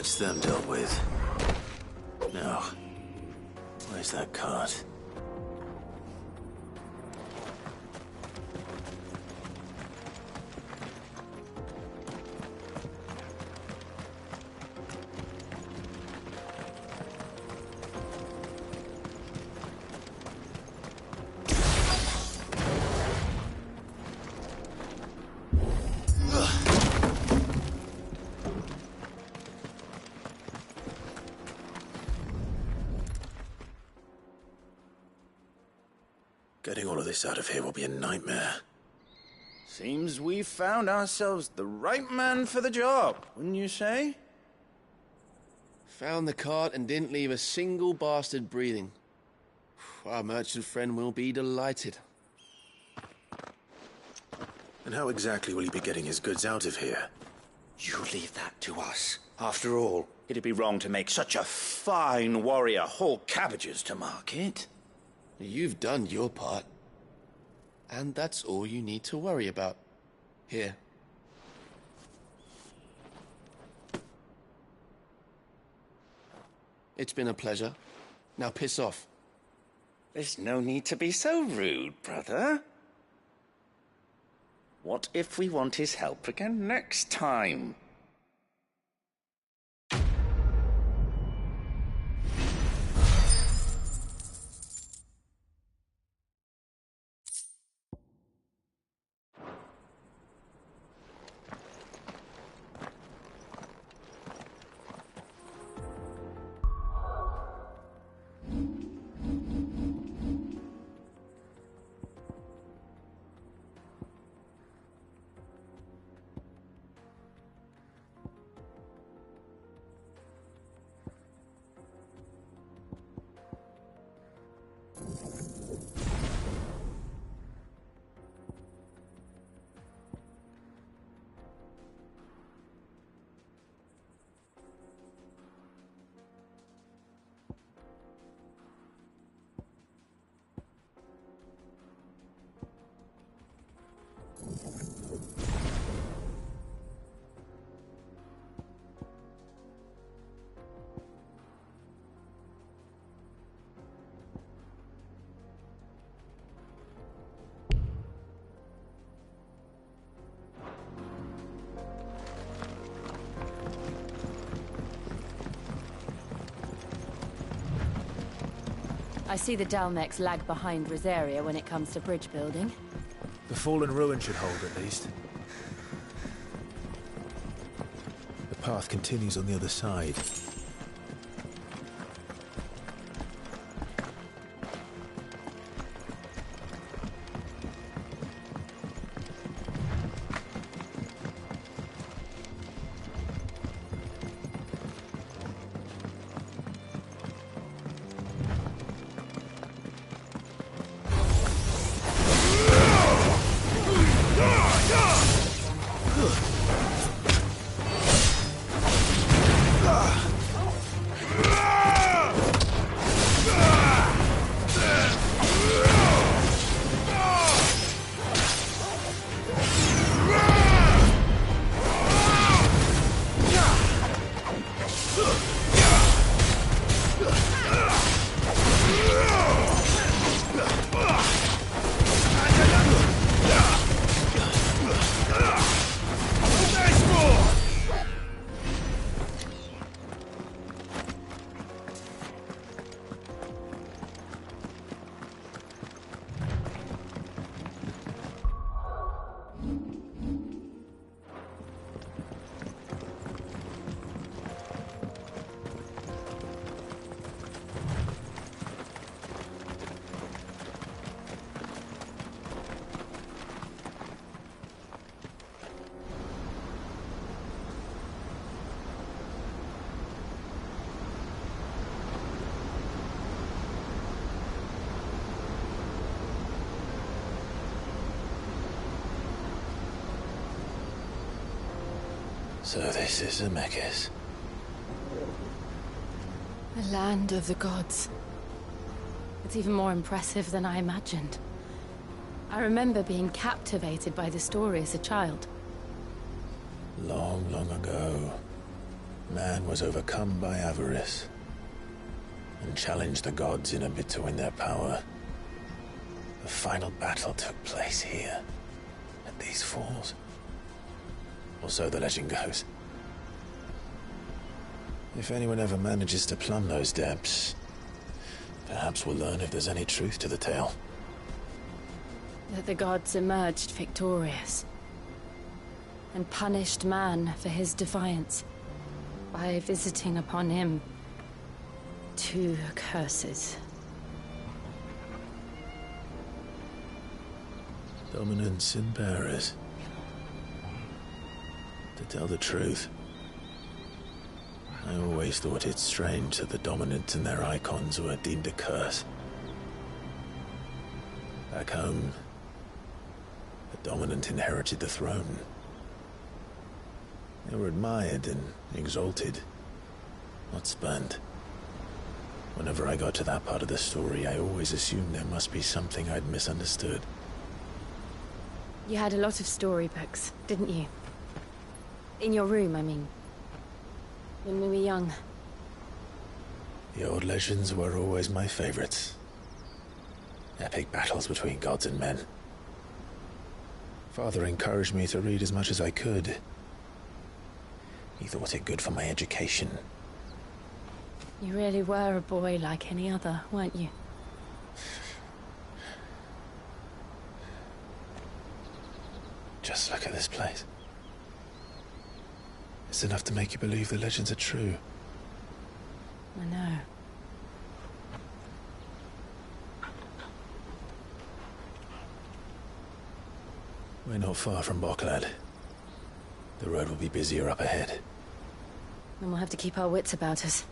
That's them dealt with. Now, where's that cart? Getting all of this out of here will be a nightmare. Seems we've found ourselves the right man for the job, wouldn't you say? Found the cart and didn't leave a single bastard breathing. Our merchant friend will be delighted. And how exactly will he be getting his goods out of here? You leave that to us. After all, it'd be wrong to make such a fine warrior haul cabbages to market. You've done your part. And that's all you need to worry about. Here. It's been a pleasure. Now piss off. There's no need to be so rude, brother. What if we want his help again next time? I see the Dalmex lag behind Rosaria when it comes to bridge building. The fallen ruin should hold, at least. The path continues on the other side. So this is Zemeckis. The land of the gods. It's even more impressive than I imagined. I remember being captivated by the story as a child. Long, long ago, man was overcome by avarice and challenged the gods in a bid to win their power. The final battle took place here, at these falls. Or so the legend goes. If anyone ever manages to plumb those depths, perhaps we'll learn if there's any truth to the tale. That the gods emerged victorious and punished man for his defiance by visiting upon him 2 curses. Dominance in Paris. To tell the truth, I always thought it strange that the dominant and their icons were deemed a curse. Back home, the dominant inherited the throne. They were admired and exalted, not spurned. Whenever I got to that part of the story, I always assumed there must be something I'd misunderstood. You had a lot of storybooks, didn't you? In your room, I mean. When we were young. The old legends were always my favorites. Epic battles between gods and men. Father encouraged me to read as much as I could. He thought it good for my education. You really were a boy like any other, weren't you? Just look at this place. It's enough to make you believe the legends are true. I know. We're not far from Boklad. The road will be busier up ahead. Then we'll have to keep our wits about us.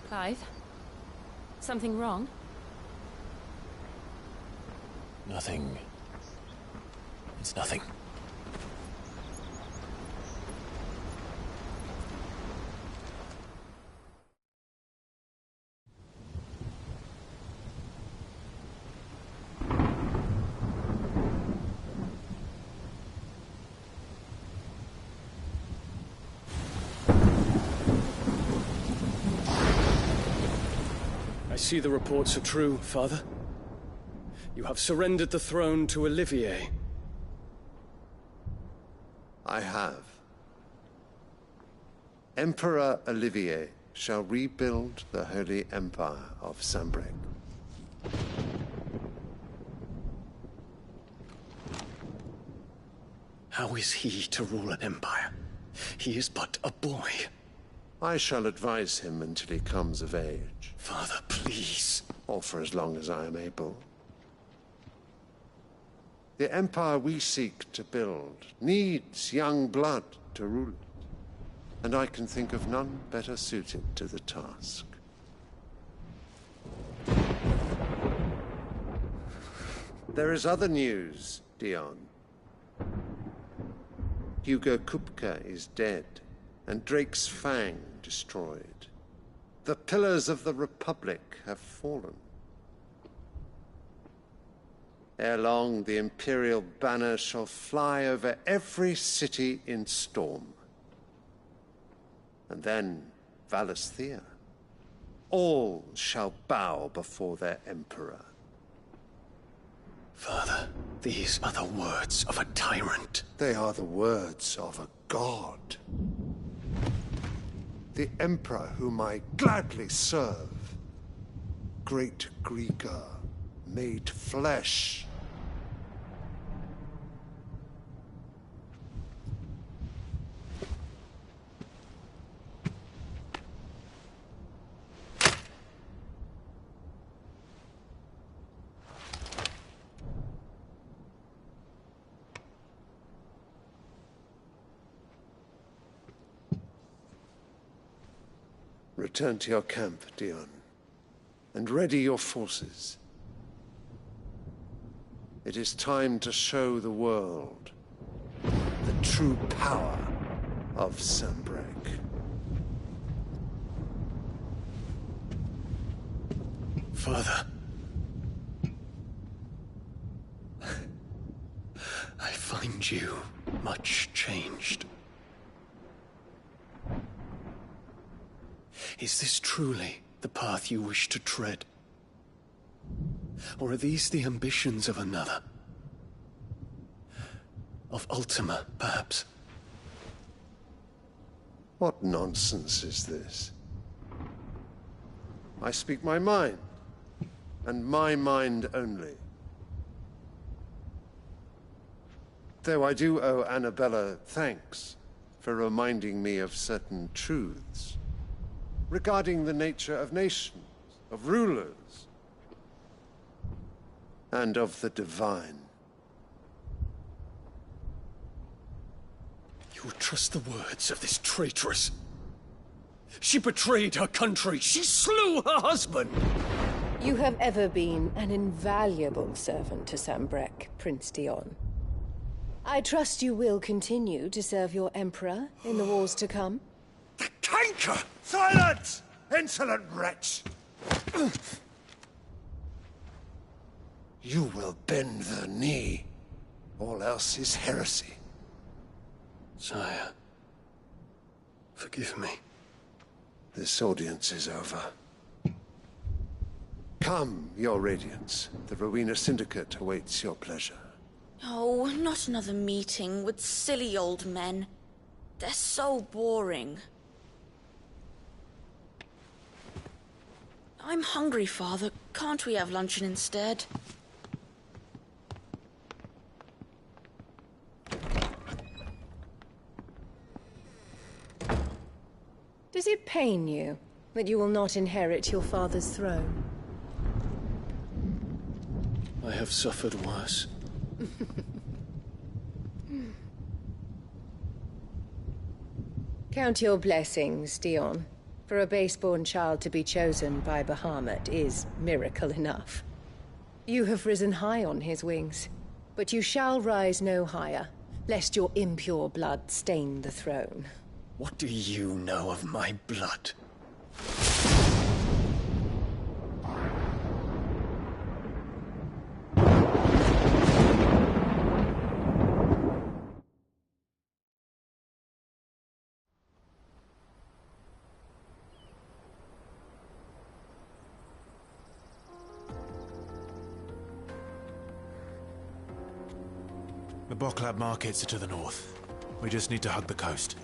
Clive? Something wrong? Nothing. It's nothing. I see the reports are true, Father. You have surrendered the throne to Olivier. I have. Emperor Olivier shall rebuild the Holy Empire of Sambrec. How is he to rule an empire? He is but a boy. I shall advise him until he comes of age. Father, please. Or for as long as I am able. The empire we seek to build needs young blood to rule it, and I can think of none better suited to the task. There is other news, Dion. Hugo Kupka is dead, and Drake's Fang destroyed. The pillars of the Republic have fallen. Ere long, the Imperial banner shall fly over every city in Storm. And then, Valisthea. All shall bow before their Emperor. Father, these are the words of a tyrant. They are the words of a god. The Emperor whom I gladly serve. Great Greeker, made flesh. Return to your camp, Dion, and ready your forces. It is time to show the world the true power of Sanbreque. Father. I find you much changed. Is this truly the path you wish to tread? Or are these the ambitions of another? Of Ultima, perhaps? What nonsense is this? I speak my mind, and my mind only. Though I do owe Annabella thanks for reminding me of certain truths regarding the nature of nations, of rulers, and of the divine. You will trust the words of this traitress. She betrayed her country. She slew her husband. You have ever been an invaluable servant to Sanbreque, Prince Dion. I trust you will continue to serve your Emperor in the wars to come. The canker! Silence! Insolent wretch! You will bend the knee. All else is heresy. Sire, forgive me. This audience is over. Come, your Radiance. The Rowena Syndicate awaits your pleasure. Oh, not another meeting with silly old men. They're so boring. I'm hungry, Father. Can't we have luncheon instead? Does it pain you that you will not inherit your father's throne? I have suffered worse. Count your blessings, Dion. For a base-born child to be chosen by Bahamut is miracle enough. You have risen high on his wings, but you shall rise no higher, lest your impure blood stain the throne. What do you know of my blood? The Boklab markets are to the north. We just need to hug the coast.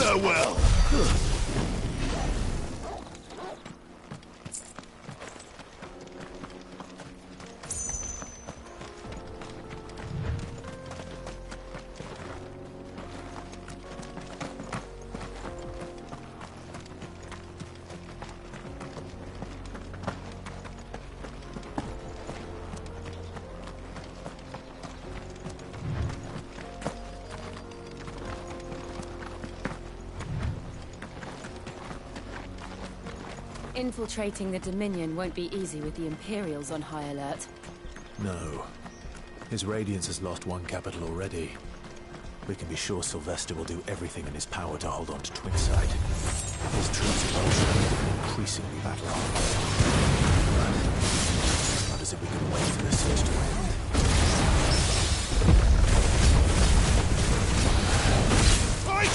Farewell. Infiltrating the Dominion won't be easy with the Imperials on high alert. No. His Radiance has lost one capital already. We can be sure Sylvester will do everything in his power to hold on to Twinside. His troops are increasingly battle-hardened. It's not as if we can wait for the siege to end. Fight!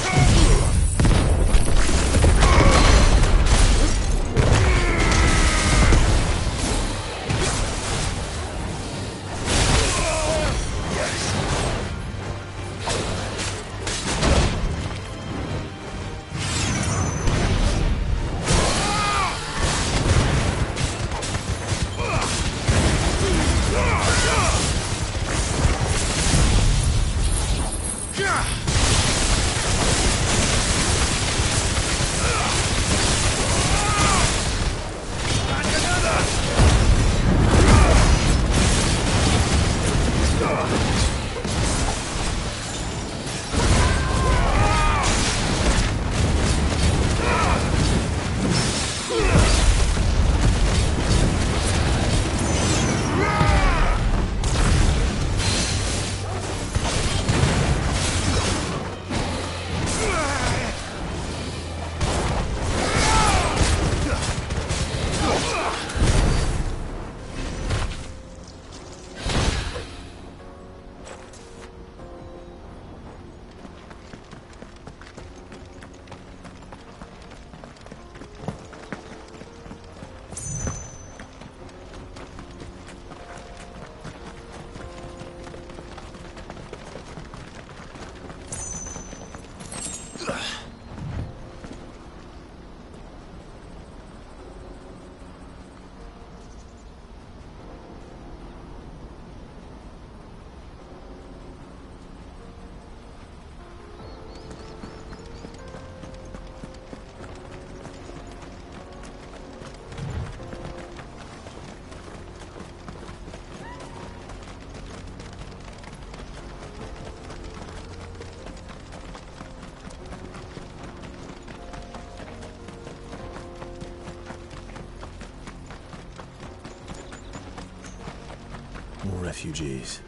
More refugees.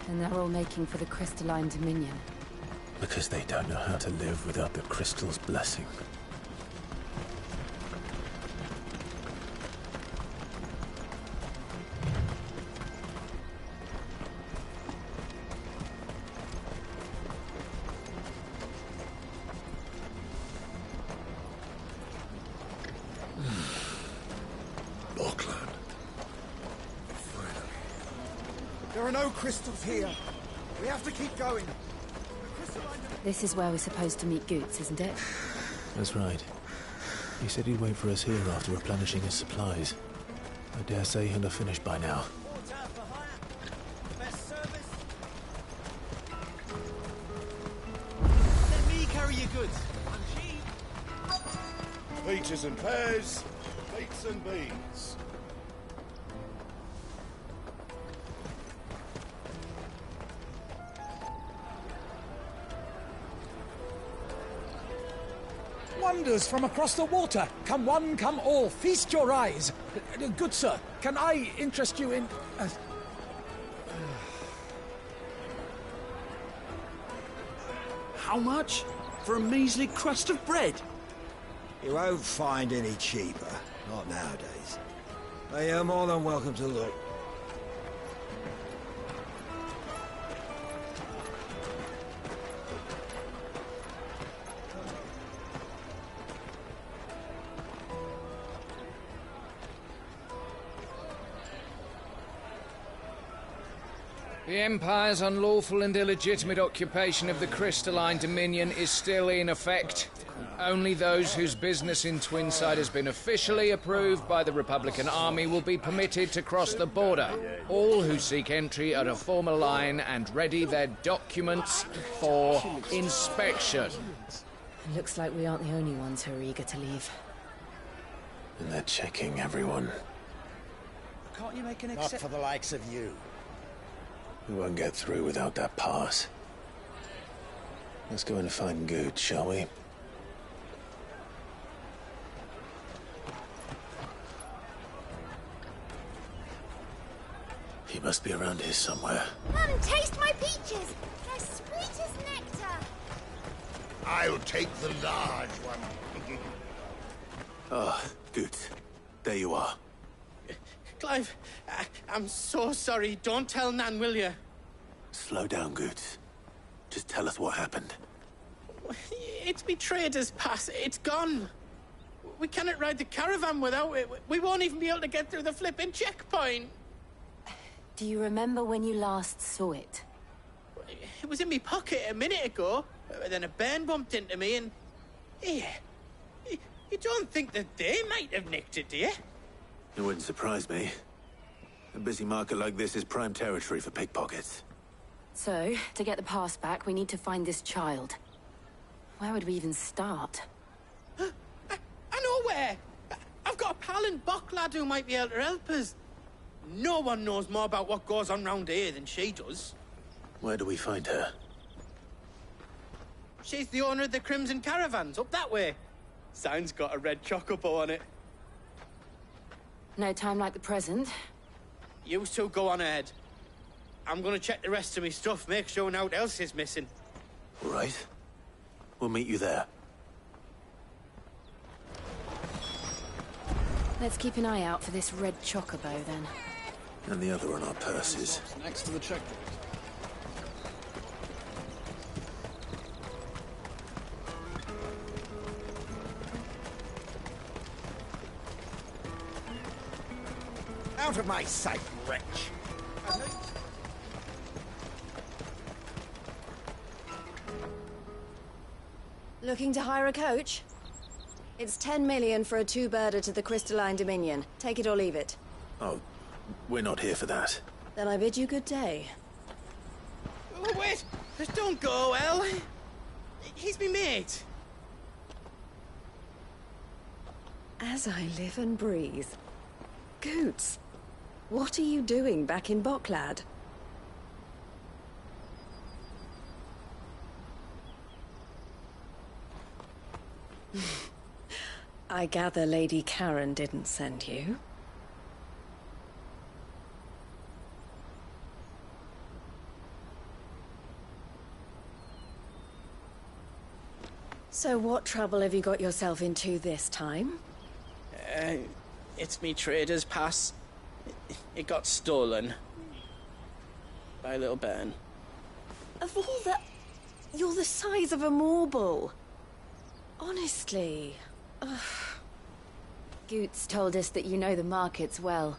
And they're all making for the crystalline dominion. Because they don't know how to live without the crystal's blessing. There are no crystals here. We have to keep going. This is where we're supposed to meet Goots, isn't it? That's right. He said he'd wait for us here after replenishing his supplies. I dare say he'll have finished by now. Let me carry your goods. I'm cheap. Peaches and pears, beets and beans. Wonders from across the water. Come one, come all. Feast your eyes. Good sir, can I interest you in... How much? For a measly crust of bread? You won't find any cheaper. Not nowadays. But you're more than welcome to look. The Empire's unlawful and illegitimate occupation of the crystalline dominion is still in effect. Only those whose business in Twinside has been officially approved by the Republican Army will be permitted to cross the border. All who seek entry are to form a line and ready their documents for inspection. Looks like we aren't the only ones who are eager to leave. And they're checking everyone. Can't you make an Not for the likes of you. We won't get through without that pass. Let's go and find Good, shall we? He must be around here somewhere. Come, taste my peaches. They're sweet as nectar. I'll take the large one. Ah, Good. There you are. Clive, I'm so sorry. Don't tell Nan, will you? Slow down, Good. Just tell us what happened. It's me trader's pass. It's gone. We cannot ride the caravan without it. We won't even be able to get through the flipping checkpoint. Do you remember when you last saw it? It was in my pocket a minute ago. Then a bairn bumped into me and... Yeah. You don't think that they might have nicked it, do you? It wouldn't surprise me. A busy market like this is prime territory for pickpockets. So, to get the pass back, we need to find this child. Where would we even start? I know where! I've got a pal in Bocklad who might be able to help us. No one knows more about what goes on round here than she does. Where do we find her? She's the owner of the Crimson Caravans, up that way. Sign's got a red chocobo on it. No time like the present. You two go on ahead. I'm gonna check the rest of my stuff, make sure naught else is missing. All right. We'll meet you there. Let's keep an eye out for this red chocobo, then. And the other on our purses. Next to the checkpoint. Out of my sight, wretch! Looking to hire a coach? It's 10 million for a two-birder to the Crystalline Dominion. Take it or leave it. Oh, we're not here for that. Then I bid you good day. Oh, wait! Don't go, El. He's me mate. As I live and breathe. Goots, what are you doing back in Bocklad? I gather Lady Karen didn't send you. So what trouble have you got yourself into this time? It's me trader's pass. It got stolen. By a little bairn. Of all the... You're the size of a marble. Honestly. Ugh. Goots told us that you know the markets well.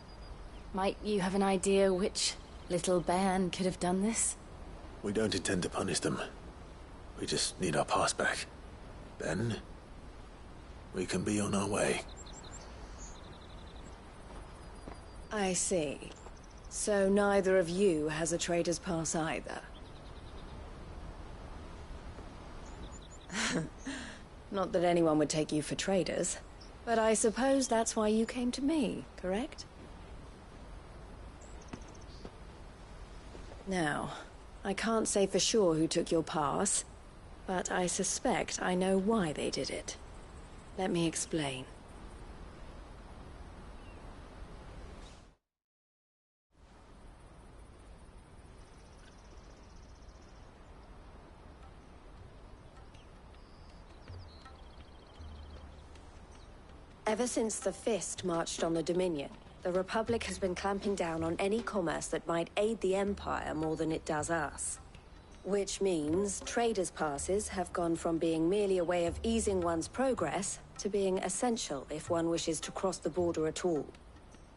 Might you have an idea which little bairn could have done this? We don't intend to punish them. We just need our pass back. Then, we can be on our way. I see. So neither of you has a trader's pass either. Not that anyone would take you for traders, but I suppose that's why you came to me, correct? Now, I can't say for sure who took your pass, but I suspect I know why they did it. Let me explain. Ever since the Fist marched on the Dominion, the Republic has been clamping down on any commerce that might aid the Empire more than it does us. Which means traders' passes have gone from being merely a way of easing one's progress to being essential if one wishes to cross the border at all.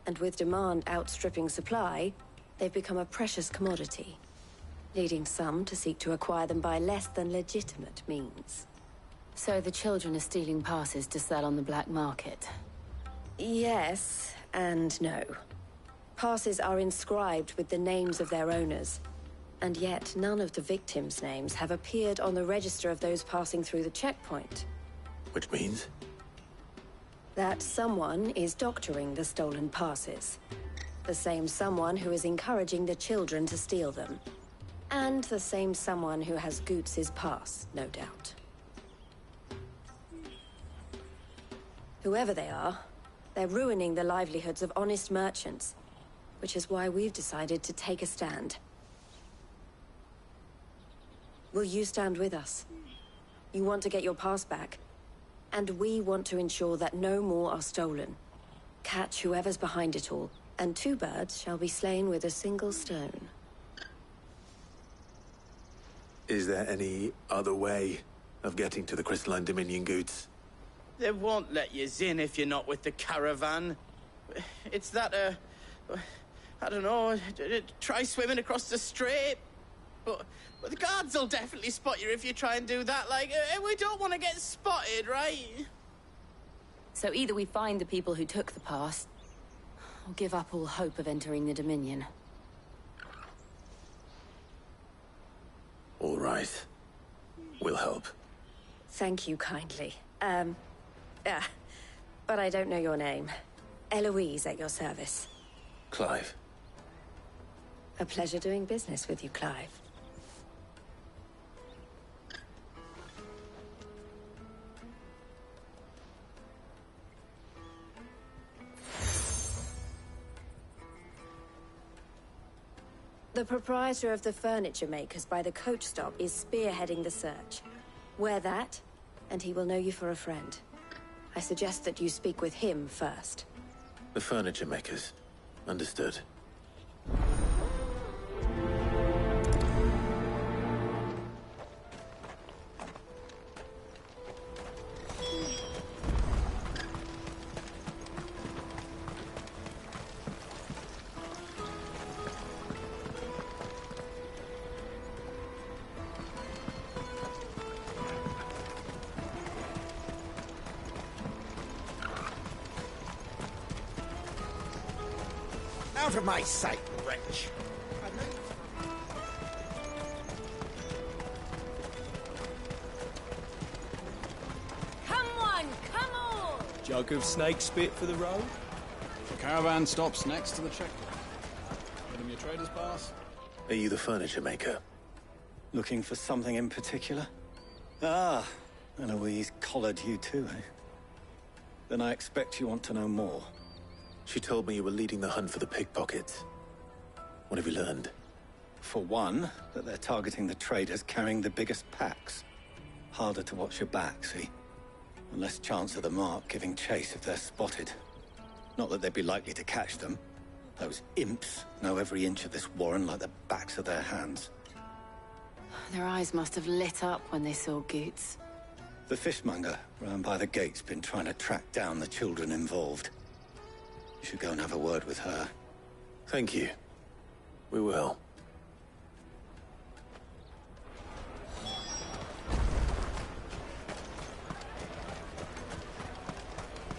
And with demand outstripping supply, they've become a precious commodity, leading some to seek to acquire them by less than legitimate means. So the children are stealing passes to sell on the black market? Yes, and no. Passes are inscribed with the names of their owners, and yet none of the victims' names have appeared on the register of those passing through the checkpoint. Which means? That someone is doctoring the stolen passes. The same someone who is encouraging the children to steal them. And the same someone who has Goots' pass, no doubt. Whoever they are, they're ruining the livelihoods of honest merchants, which is why we've decided to take a stand. Will you stand with us? You want to get your pass back, and we want to ensure that no more are stolen. Catch whoever's behind it all, and 2 birds shall be slain with a single stone. Is there any other way of getting to the Crystalline Dominion, Goots? They won't let you in if you're not with the caravan. It's that, I don't know, try swimming across the strait. But the guards will definitely spot you if you try and do that. Like, we don't want to get spotted, right? So either we find the people who took the pass, or give up all hope of entering the Dominion. All right. We'll help. Thank you kindly. But I don't know your name. Eloise at your service. Clive. A pleasure doing business with you, Clive. The proprietor of the furniture makers by the coach stop is spearheading the search. Wear that, and he will know you for a friend. I suggest that you speak with him first. The furniture makers. Understood. Out of my sight, wretch! Come on, come on! Jug of snake spit for the road? The caravan stops next to the checkpoint. Give them your trader's pass. Are you the furniture maker? Looking for something in particular? Ah, Eloise collared you too, eh? Then I expect you want to know more. She told me you were leading the hunt for the pickpockets. What have you learned? For one, that they're targeting the traders carrying the biggest packs. Harder to watch your back, see? And less chance of the mark giving chase if they're spotted. Not that they'd be likely to catch them. Those imps know every inch of this warren like the backs of their hands. Their eyes must have lit up when they saw Goots. The fishmonger round by the gate's been trying to track down the children involved. You should go and have a word with her. Thank you. We will.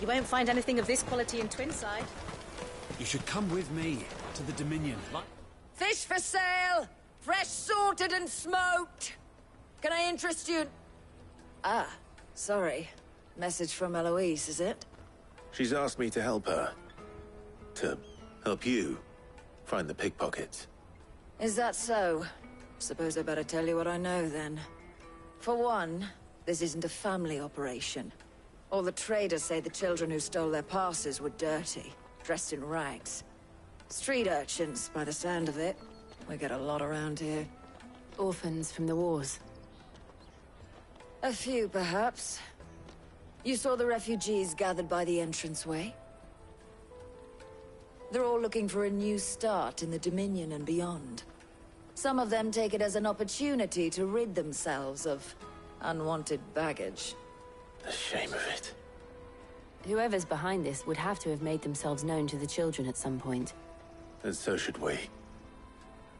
You won't find anything of this quality in Twinside. You should come with me to the Dominion. Fish for sale! Fresh sorted and smoked! Can I interest you? Ah, sorry. Message from Eloise, is it? She's asked me to help her. To help you find the pickpockets. Is that so? Suppose I better tell you what I know, then. For one, this isn't a family operation. All the traders say the children who stole their passes were dirty, dressed in rags. Street urchins, by the sound of it. We get a lot around here. Orphans from the wars. A few, perhaps. You saw the refugees gathered by the entranceway? They're all looking for a new start in the Dominion and beyond. Some of them take it as an opportunity to rid themselves of unwanted baggage. The shame of it. Whoever's behind this would have to have made themselves known to the children at some point. And so should we.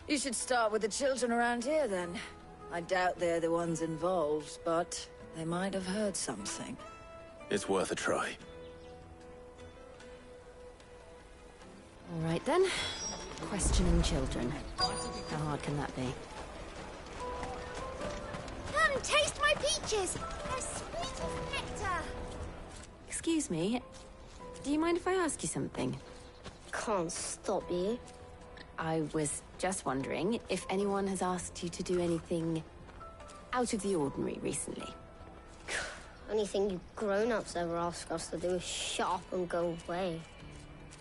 You should start with the children around here, then. I doubt they're the ones involved, but they might have heard something. It's worth a try. All right, then. Questioning children. How hard can that be? Come, taste my peaches! They're sweet as nectar! Excuse me. Do you mind if I ask you something? Can't stop you. I was just wondering if anyone has asked you to do anything out of the ordinary recently. Anything you grown-ups ever ask us to do is shut up and go away.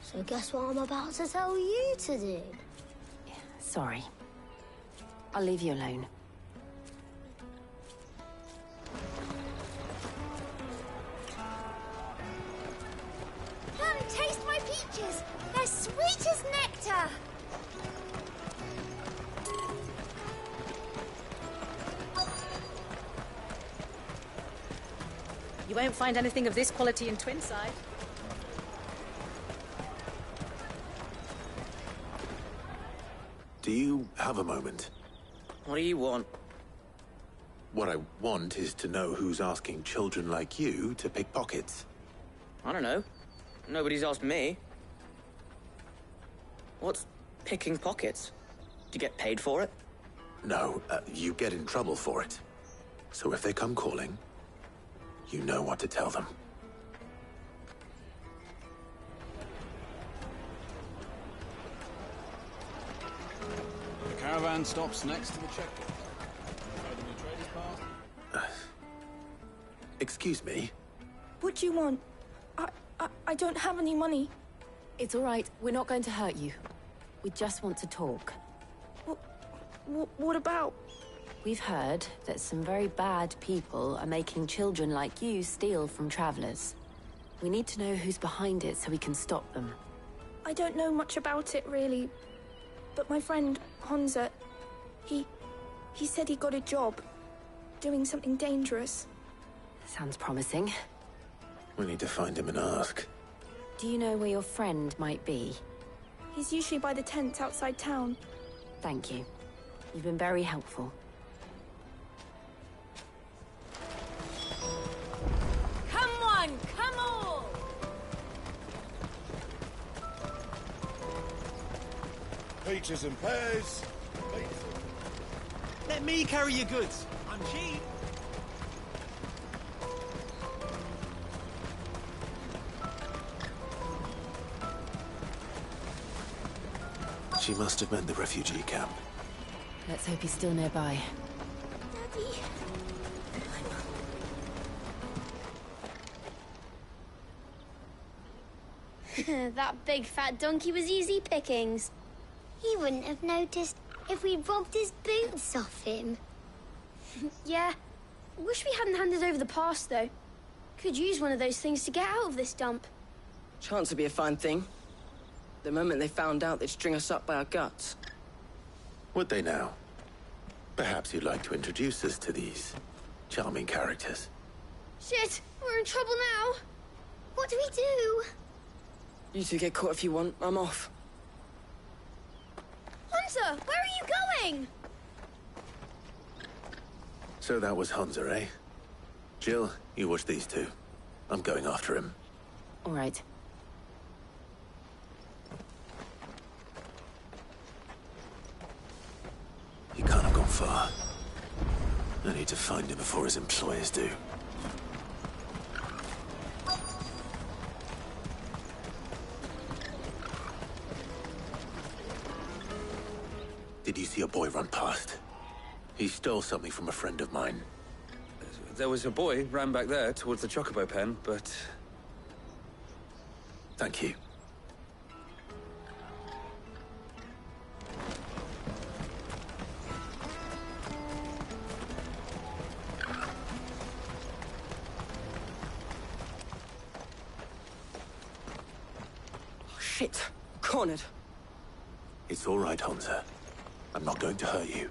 So guess what I'm about to tell you to do? Sorry. I'll leave you alone. Come, taste my peaches! They're sweet as nectar! You won't find anything of this quality in Twinside. Do you have a moment? What do you want? What I want is to know who's asking children like you to pick pockets. I don't know. Nobody's asked me. What's picking pockets? Do you get paid for it? No, you get in trouble for it. So if they come calling, you know what to tell them. The caravan stops next to the checkpoint. Riding your traders path? Excuse me? What do you want? I don't have any money. It's all right. We're not going to hurt you. We just want to talk. What about? We've heard that some very bad people are making children like you steal from travelers. We need to know who's behind it so we can stop them. I don't know much about it, really. But my friend, Honza, he said he got a job doing something dangerous. Sounds promising. We need to find him and ask. Do you know where your friend might be? He's usually by the tents outside town. Thank you. You've been very helpful. Come on, come on! Peaches and pears. Let me carry your goods. I'm cheap. She must have meant the refugee camp. Let's hope he's still nearby. Daddy. That big fat donkey was easy pickings. He wouldn't have noticed if we robbed his boots off him. Yeah, Wish we hadn't handed over the pass, though. Could use one of those things to get out of this dump. Chance would be a fine thing. The moment they found out, they'd string us up by our guts. Would they now? Perhaps you'd like to introduce us to these charming characters. Shit, we're in trouble now. What do we do? You two get caught if you want. I'm off. Hunter, where are you going? So that was Hansa, eh? Jill, you watch these two. I'm going after him. All right. He can't have gone far. I need to find him before his employers do. Did you see a boy run past? He stole something from a friend of mine. There was a boy ran back there towards the Chocobo pen, but... Thank you. Oh, shit. Cornered. It's all right, Hansa. I'm not going to hurt you.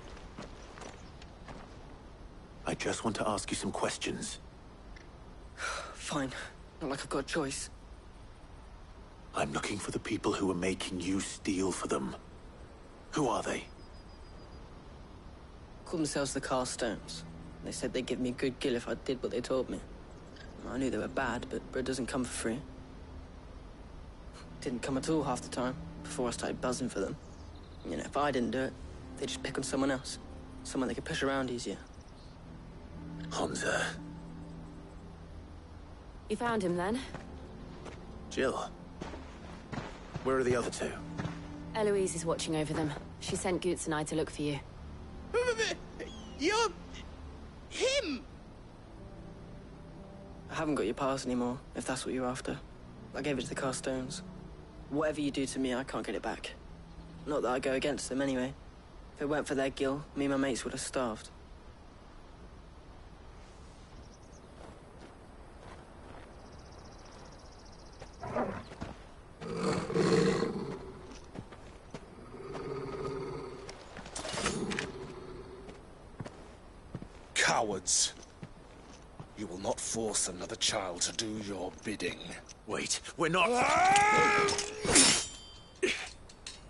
I just want to ask you some questions. Fine. Not like I've got a choice. I'm looking for the people who are making you steal for them. Who are they? Called themselves the Carstones. They said they'd give me a good gill if I did what they told me. I knew they were bad, but bread doesn't come for free. Didn't come at all half the time, before I started buzzing for them. You know, if I didn't do it, they'd just pick on someone else. Someone they could push around easier. Hansa. You found him then? Jill. Where are the other two? Eloise is watching over them. She sent Goots and I to look for you. You're... him! I haven't got your pass anymore, if that's what you're after. I gave it to the Carstones. Whatever you do to me, I can't get it back. Not that I go against them anyway. If it weren't for their gill, me and my mates would have starved. Cowards. You will not force another child to do your bidding. Wait, we're not...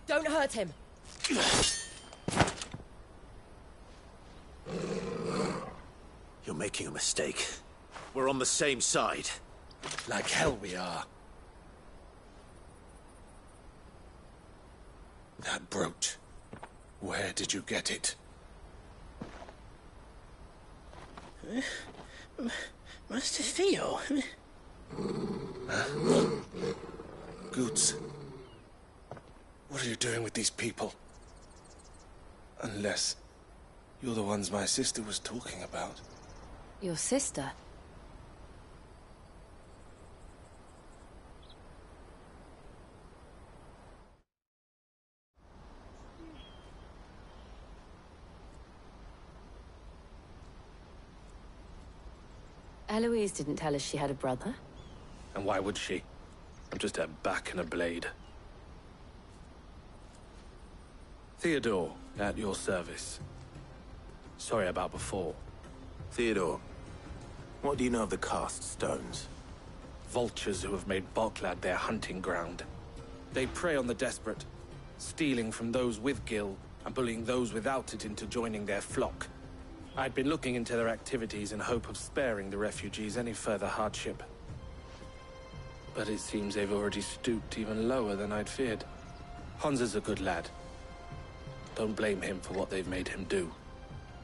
Don't hurt him. You're making a mistake. We're on the same side. Like hell we are. That brooch. Where did you get it? Master Theo? Goots. What are you doing with these people? Unless you're the ones my sister was talking about. Your sister? Eloise didn't tell us she had a brother. And why would she? I'm just her back and a blade. Theodore, at your service. Sorry about before. Theodore, what do you know of the Cast Stones? Vultures who have made Boklad their hunting ground. They prey on the desperate, stealing from those with gil and bullying those without it into joining their flock. I'd been looking into their activities in hope of sparing the refugees any further hardship. But it seems they've already stooped even lower than I'd feared. Hansa's a good lad. Don't blame him for what they've made him do.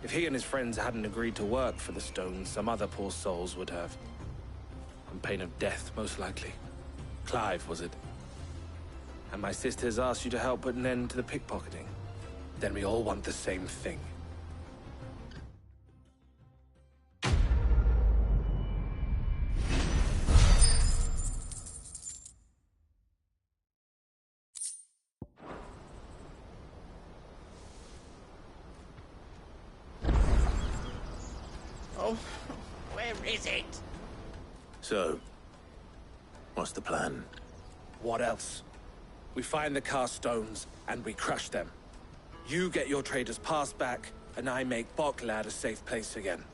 If he and his friends hadn't agreed to work for the Stones, some other poor souls would have. On pain of death, most likely. Clive, was it? And my sisters asked you to help put an end to the pickpocketing. Then we all want the same thing. Oh, Where is it? So, what's the plan? What else? We find the cast stones, and we crush them. You get your trader's pass back, and I make Boklad a safe place again.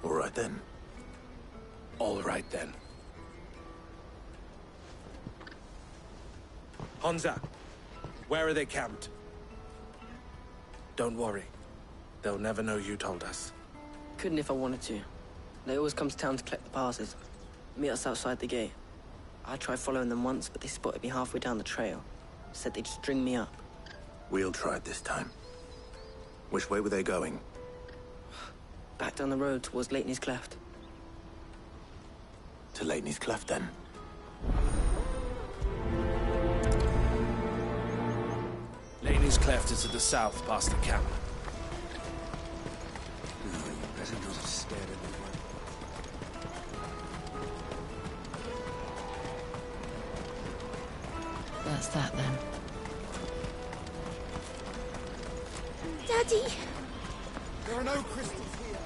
All right then. All right then. Honza, where are they camped? Don't worry. They'll never know you told us. Couldn't if I wanted to. They always come to town to collect the passes. Meet us outside the gate. I tried following them once, but they spotted me halfway down the trail. Said they'd string me up. We'll try it this time. Which way were they going? Back down the road towards Leighton's Cleft. To Leighton's Cleft, then? Leighton's Cleft is to the south, past the camp. No, you better not have scared anyone. That's that, then. Daddy! There are no crystals here.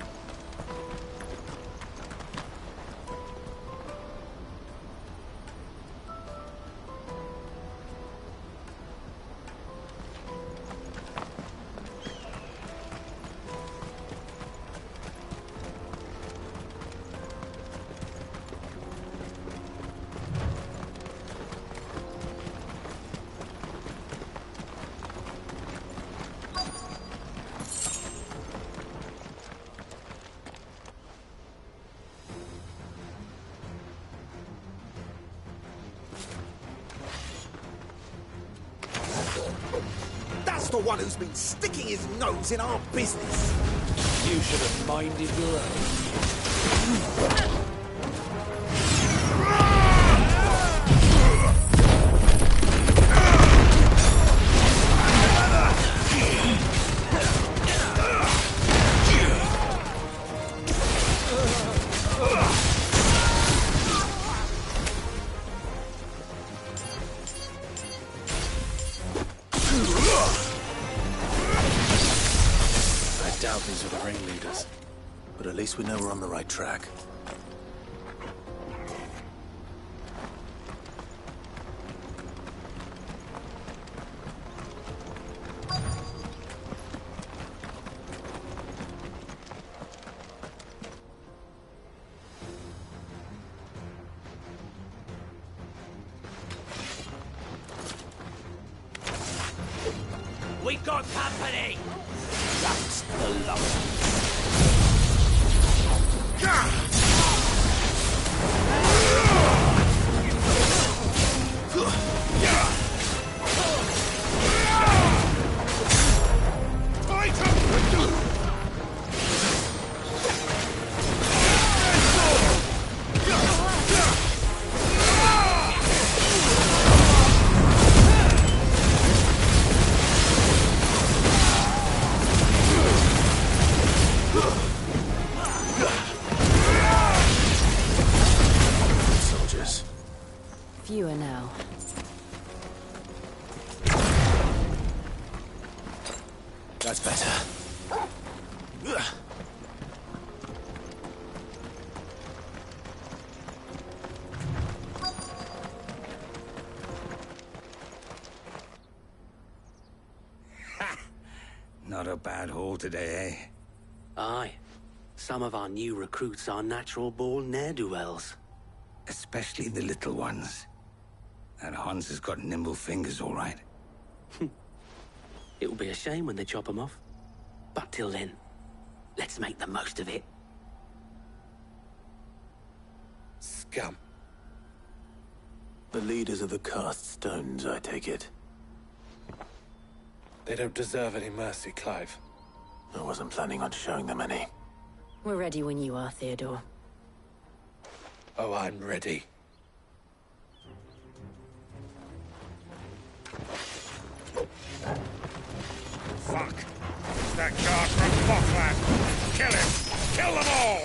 That's the one who's been sticking his nose in our business. You should have minded your own. These are the ringleaders. But at least we know we're on the right track. We got company! That's the luck. Fewer now. That's better. Not a bad haul today, eh? Aye. Some of our new recruits are natural-born ne'er-do-wells. Especially the little ones. That Hans has got nimble fingers, all right. It will be a shame when they chop them off. But till then, let's make the most of it. Scum. The leaders of the cast stones, I take it. They don't deserve any mercy, Clive. I wasn't planning on showing them any. We're ready when you are, Theodore. Oh, I'm ready. Fuck! It's that guard from Bockland! Kill him! Kill them all!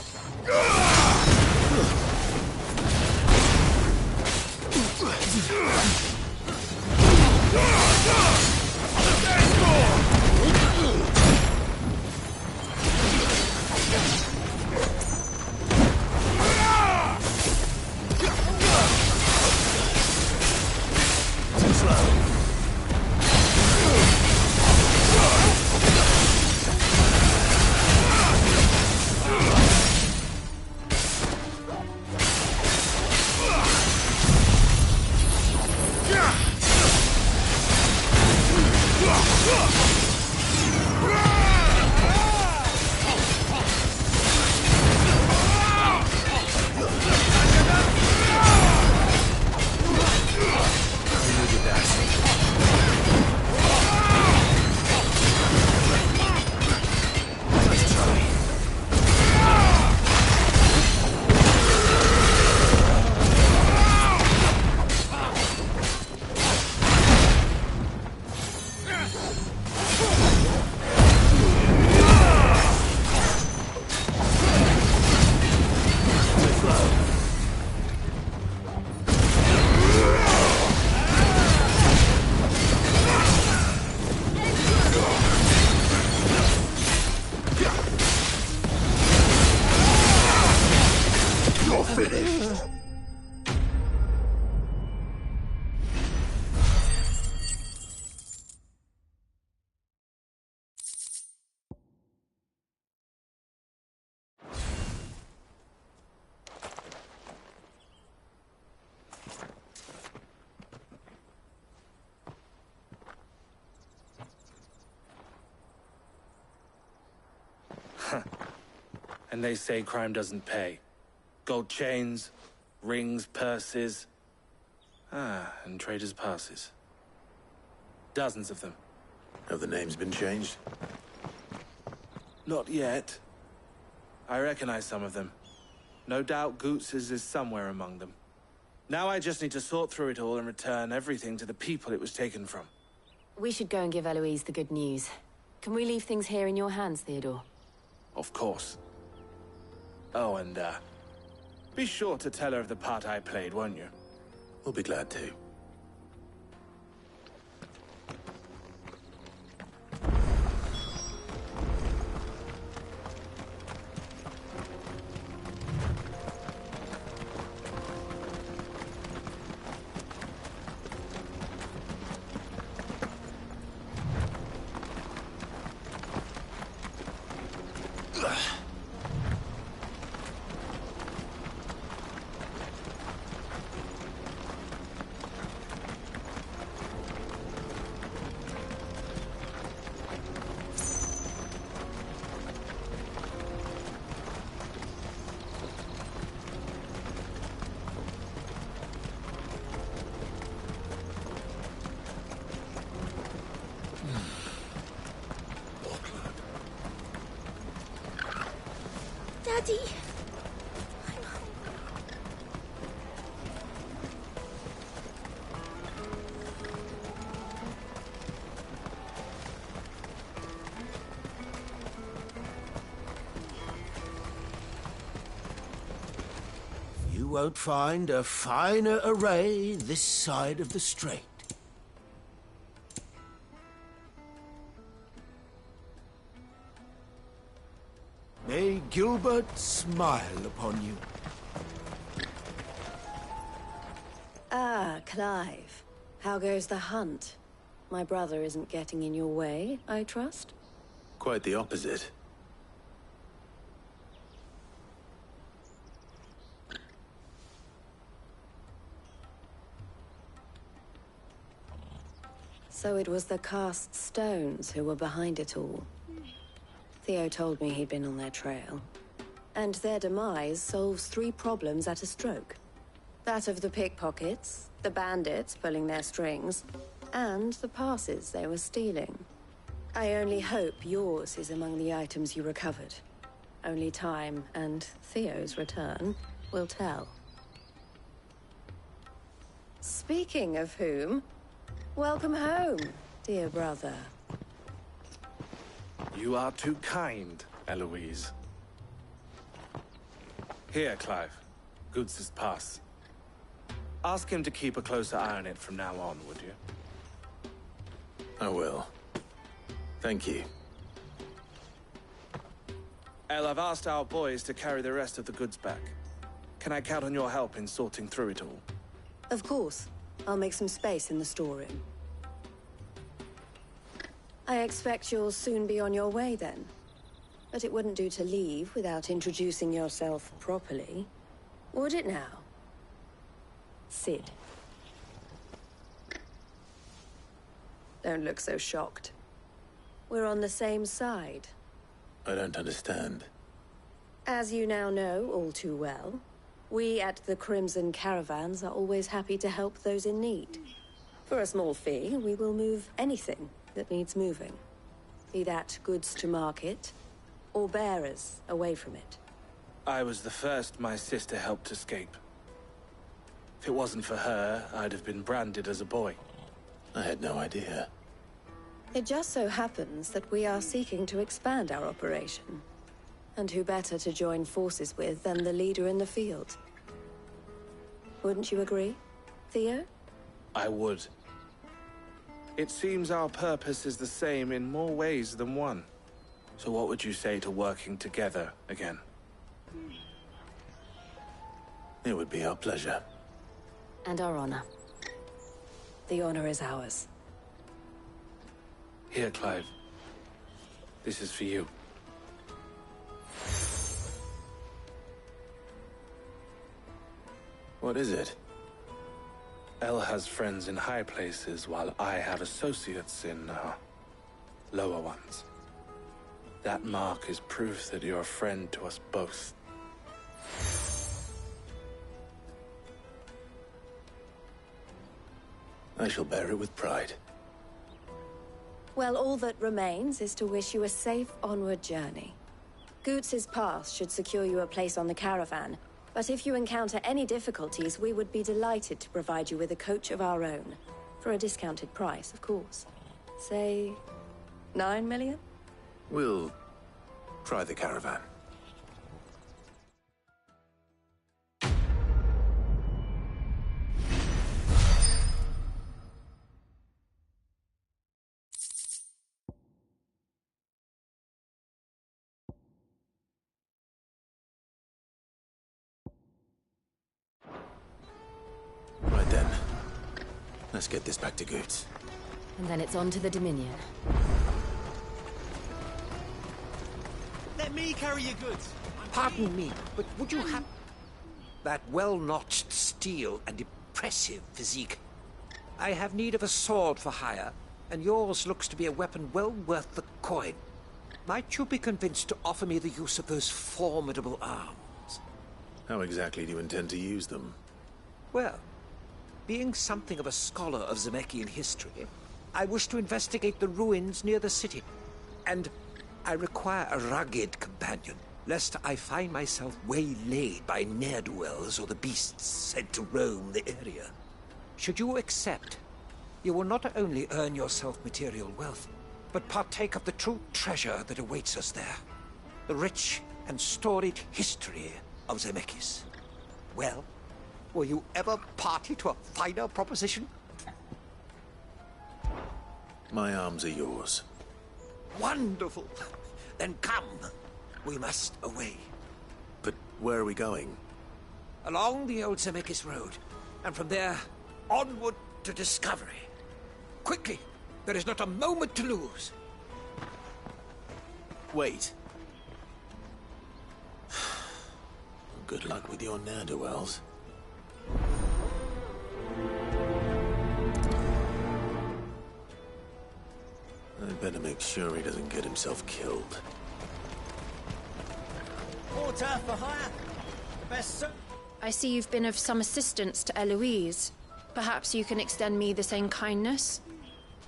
And they say crime doesn't pay. Gold chains, rings, purses. And traders' passes. Dozens of them. Have the names been changed? Not yet. I recognize some of them. No doubt Goots's is somewhere among them. Now I just need to sort through it all and return everything to the people it was taken from. We should go and give Eloise the good news. Can we leave things here in your hands, Theodore? Of course. Oh, and, be sure to tell her of the part I played, won't you? We'll be glad to. Daddy! You won't find a finer array this side of the strait. May Gilbert smile upon you. Ah, Clive. How goes the hunt? My brother isn't getting in your way, I trust? Quite the opposite. So it was the cast stones who were behind it all. Theo told me he'd been on their trail. And their demise solves 3 problems at a stroke. That of the pickpockets, the bandits pulling their strings, and the passes they were stealing. I only hope yours is among the items you recovered. Only time and Theo's return will tell. Speaking of whom, welcome home, dear brother. You are too kind, Eloise. Here, Clive. Goods's pass. Ask him to keep a closer eye on it from now on, would you? I will. Thank you. El, I've asked our boys to carry the rest of the goods back. Can I count on your help in sorting through it all? Of course. I'll make some space in the storeroom. I expect you'll soon be on your way then. But it wouldn't do to leave without introducing yourself properly. Would it now? Sid. Don't look so shocked. We're on the same side. I don't understand. As you now know all too well, we at the Crimson Caravans are always happy to help those in need. For a small fee, we will move anything that needs moving. Be that goods to market, or bearers away from it. I was the first my sister helped escape. If it wasn't for her, I'd have been branded as a boy. I had no idea. It just so happens that we are seeking to expand our operation. And who better to join forces with than the leader in the field? Wouldn't you agree, Theo? I would. It seems our purpose is the same in more ways than one. So what would you say to working together again? It would be our pleasure. And our honor. The honor is ours. Here, Clive. This is for you. What is it? El has friends in high places, while I have associates in, lower ones. That mark is proof that you're a friend to us both. I shall bear it with pride. Well, all that remains is to wish you a safe onward journey. Goots's pass should secure you a place on the caravan, but if you encounter any difficulties, we would be delighted to provide you with a coach of our own. For a discounted price, of course. Say, 9 million? We'll try the caravan. Right then. Let's get this back to Goots. And then it's on to the Dominion. Let me carry your goods. Pardon me, but would you have that well-notched steel and impressive physique? I have need of a sword for hire, and yours looks to be a weapon well worth the coin. Might you be convinced to offer me the use of those formidable arms? How exactly do you intend to use them? Well, being something of a scholar of Zemeckis history, I wish to investigate the ruins near the city, and I require a rugged companion, lest I find myself waylaid by ne'er-do-wells or the beasts sent to roam the area. Should you accept, you will not only earn yourself material wealth, but partake of the true treasure that awaits us there. The rich and storied history of Zemeckis. Well, were you ever party to a finer proposition? My arms are yours. Wonderful! Then come. We must away. But where are we going? Along the old Zemeckis Road, and from there, onward to discovery. Quickly! There is not a moment to lose. Wait. Good luck with your ne'er-do-wells. I'd better make sure he doesn't get himself killed. Water for hire. The best. I see you've been of some assistance to Eloise. Perhaps you can extend me the same kindness?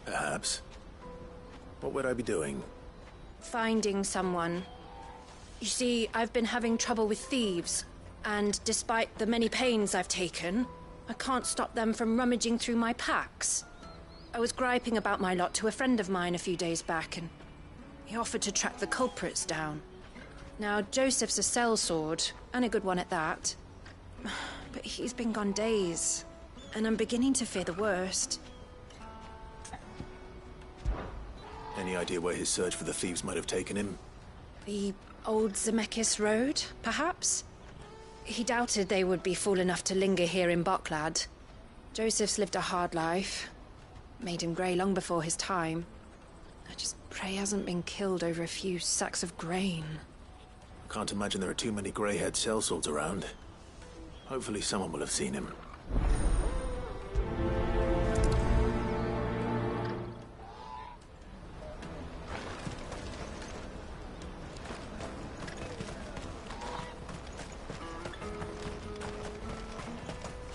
Perhaps. What would I be doing? Finding someone. You see, I've been having trouble with thieves, and despite the many pains I've taken, I can't stop them from rummaging through my packs. I was griping about my lot to a friend of mine a few days back, and he offered to track the culprits down. Now, Joseph's a sellsword, and a good one at that. But he's been gone days, and I'm beginning to fear the worst. Any idea where his search for the thieves might have taken him? The old Zemeckis Road, perhaps? He doubted they would be fool enough to linger here in Boklad. Joseph's lived a hard life. Made him grey long before his time. I just pray he hasn't been killed over a few sacks of grain. I can't imagine there are too many grey-haired sellswords around. Hopefully someone will have seen him.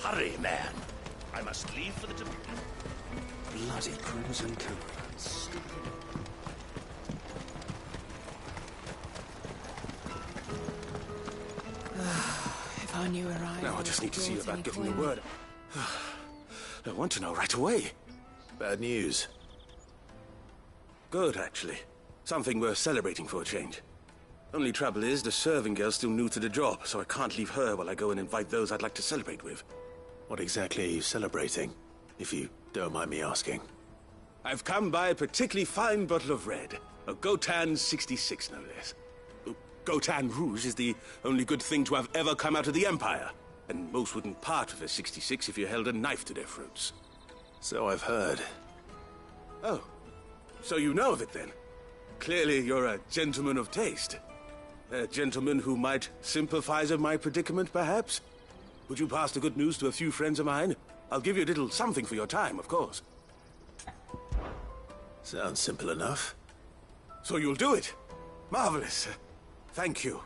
Hurry, man. I must leave for the Dominion. Bloody crimson caravans. If I knew where I Now I just need to see about getting the word. I want to know right away. Bad news. Good, actually. Something worth celebrating for a change. Only trouble is, the serving girl's still new to the job, so I can't leave her while I go and invite those I'd like to celebrate with. What exactly are you celebrating, if you don't mind me asking? I've come by a particularly fine bottle of red. A Gotan 66, no less. Gotan Rouge is the only good thing to have ever come out of the Empire. And most wouldn't part with a 66 if you held a knife to their throats. So I've heard. Oh, so you know of it then? Clearly you're a gentleman of taste. A gentleman who might sympathize with my predicament, perhaps? Would you pass the good news to a few friends of mine? I'll give you a little something for your time, of course. Sounds simple enough. So you'll do it? Marvelous. Thank you.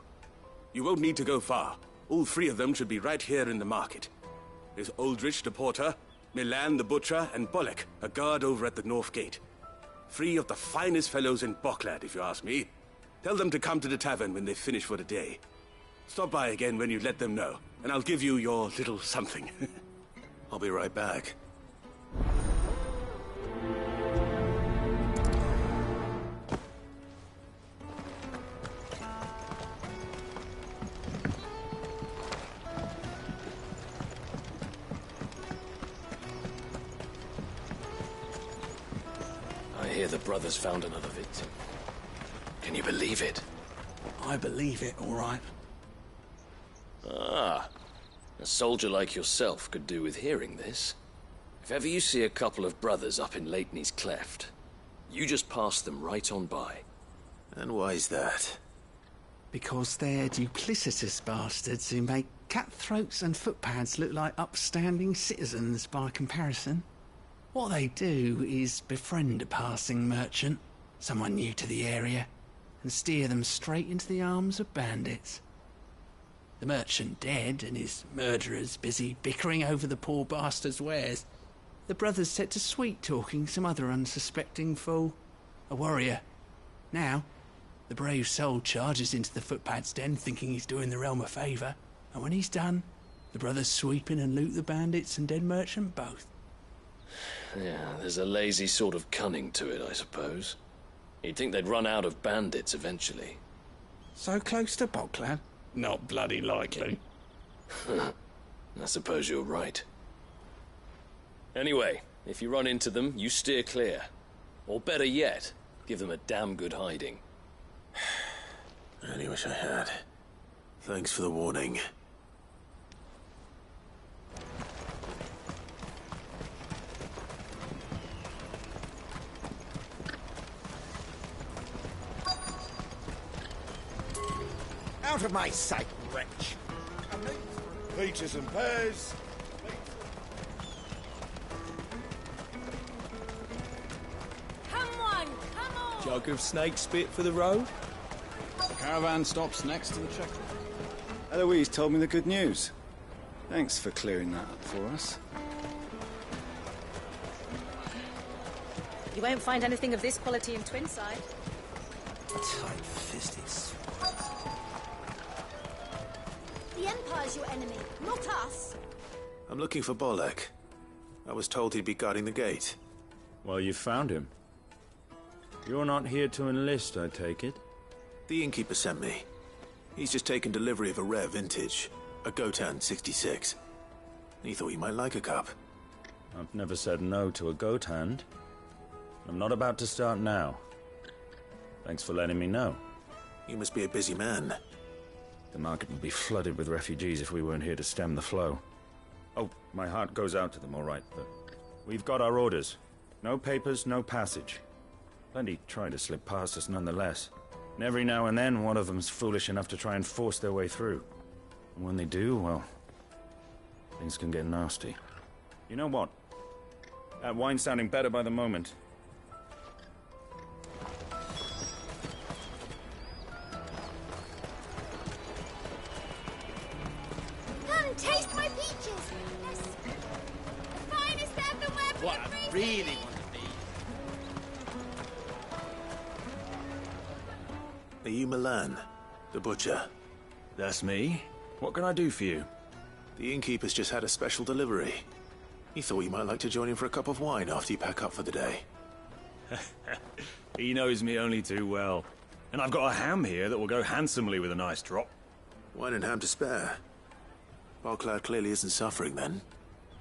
You won't need to go far. All three of them should be right here in the market. There's Aldrich the porter, Milan the butcher, and Bollock, a guard over at the north gate. Three of the finest fellows in Boklad, if you ask me. Tell them to come to the tavern when they finish for the day. Stop by again when you let them know, and I'll give you your little something. I'll be right back. I hear the brothers found another victim. Can you believe it? I believe it, all right. Ah, a soldier like yourself could do with hearing this. If ever you see a couple of brothers up in Leitney's Cleft, you just pass them right on by. And why's that? Because they're duplicitous bastards who make cutthroats and footpads look like upstanding citizens by comparison. What they do is befriend a passing merchant, someone new to the area, and steer them straight into the arms of bandits. The merchant dead and his murderers busy bickering over the poor bastard's wares. The brothers set to sweet-talking some other unsuspecting fool, a warrior. Now, the brave soul charges into the footpad's den thinking he's doing the realm a favour, and when he's done, the brothers sweep in and loot the bandits and dead merchant both. Yeah, there's a lazy sort of cunning to it, I suppose. You'd think they'd run out of bandits eventually. So close to Boklad? Not bloody likely. I suppose you're right. Anyway, if you run into them, you steer clear. Or better yet, give them a damn good hiding. I only wish I had. Thanks for the warning. Out of my sight, wretch! Peaches and pears. Come on, come on! Jug of snake spit for the road? The caravan stops next to the checkpoint. Eloise told me the good news. Thanks for clearing that up for us. You won't find anything of this quality in Twinside. Tight-fisted. The Empire's your enemy, not us. I'm looking for Bollock. I was told he'd be guarding the gate. Well, you found him. You're not here to enlist, I take it? The innkeeper sent me. He's just taken delivery of a rare vintage, a Gotan 66. He thought you might like a cup. I've never said no to a goat hand. I'm not about to start now. Thanks for letting me know. You must be a busy man. The market would be flooded with refugees if we weren't here to stem the flow. Oh, my heart goes out to them, all right, but we've got our orders. No papers, no passage. Plenty try to slip past us nonetheless. And every now and then, one of them's foolish enough to try and force their way through. And when they do, well, things can get nasty. You know what? That wine's sounding better by the moment. Come, taste my peaches! They're the finest everywhere for What your I breathing. really want to be. Are you Milan, the butcher? That's me. What can I do for you? The innkeeper's just had a special delivery. He thought you might like to join him for a cup of wine after you pack up for the day. He knows me only too well. And I've got a ham here that will go handsomely with a nice drop. Wine and ham to spare. Boklad clearly isn't suffering then.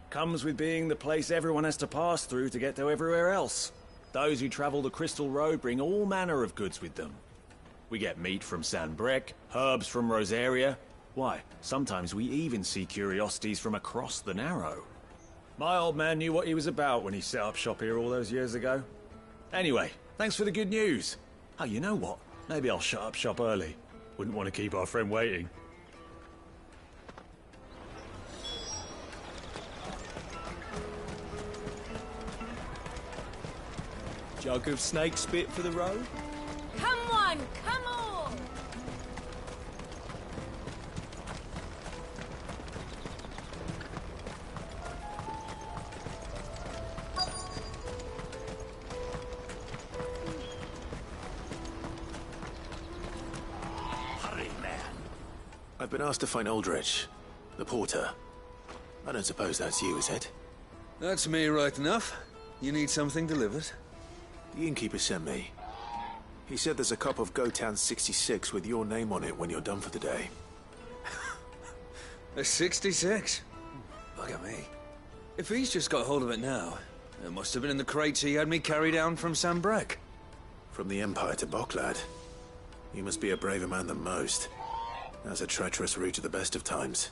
Comes with being the place everyone has to pass through to get to everywhere else. Those who travel the Crystal Road bring all manner of goods with them. We get meat from San Brec, herbs from Rosaria. Why, sometimes we even see curiosities from across the Narrow. My old man knew what he was about when he set up shop here all those years ago. Anyway, thanks for the good news. Oh, you know what? Maybe I'll shut up shop early. Wouldn't want to keep our friend waiting. Jug of snake spit for the road? Come on, come on! I've been asked to find Aldrich, the porter. I don't suppose that's you, is it? That's me right enough. You need something delivered? The innkeeper sent me. He said there's a cup of Gotan 66 with your name on it when you're done for the day. A 66? Bugger me. If he's just got hold of it now, it must have been in the crates he had me carry down from Sambrek. From the Empire to Boklad. You must be a braver man than most. That's a treacherous route at the best of times.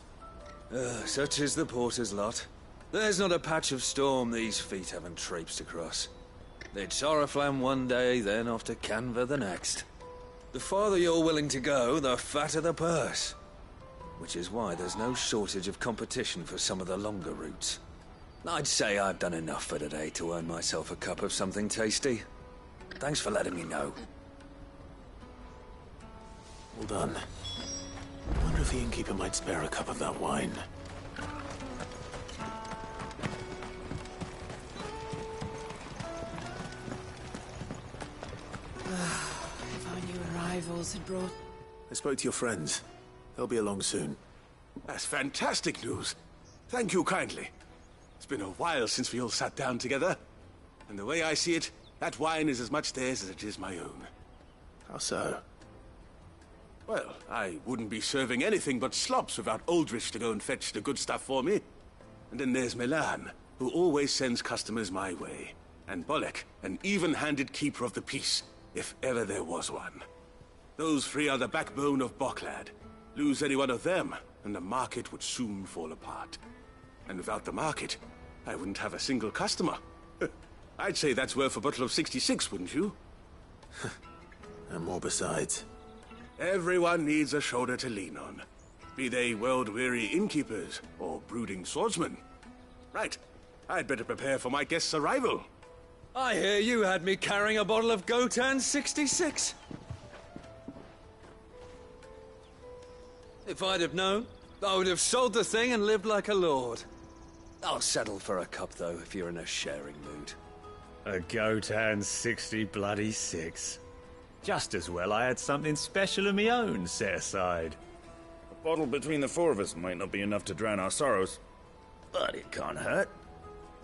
Such is the porter's lot. There's not a patch of storm these feet haven't traipsed across. It's Oriflamme one day, then off to Canva the next. The farther you're willing to go, the fatter the purse. Which is why there's no shortage of competition for some of the longer routes. I'd say I've done enough for today to earn myself a cup of something tasty. Thanks for letting me know. Well done. I wonder if the innkeeper might spare a cup of that wine. If our new arrivals had brought... I spoke to your friends. They'll be along soon. That's fantastic news. Thank you kindly. It's been a while since we all sat down together. And the way I see it, that wine is as much theirs as it is my own. How so? Well, I wouldn't be serving anything but slops without Aldrich to go and fetch the good stuff for me. And then there's Milan, who always sends customers my way. And Bolek, an even-handed keeper of the peace, if ever there was one. Those three are the backbone of Boklad. Lose any one of them, and the market would soon fall apart. And without the market, I wouldn't have a single customer. I'd say that's worth a bottle of 66, wouldn't you? And more besides. Everyone needs a shoulder to lean on. Be they world-weary innkeepers or brooding swordsmen. Right. I'd better prepare for my guest's arrival. I hear you had me carrying a bottle of Gotan 66. If I'd have known, I would have sold the thing and lived like a lord. I'll settle for a cup, though, if you're in a sharing mood. A Gotan 66. Just as well I had something special of my own set aside. A bottle between the four of us might not be enough to drown our sorrows, but it can't hurt.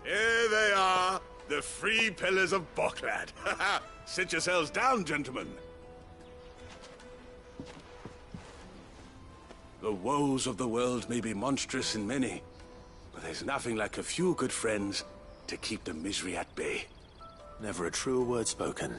Here they are, the three pillars of Boklad. Sit yourselves down, gentlemen. The woes of the world may be monstrous in many, but there's nothing like a few good friends to keep the misery at bay. Never a truer word spoken.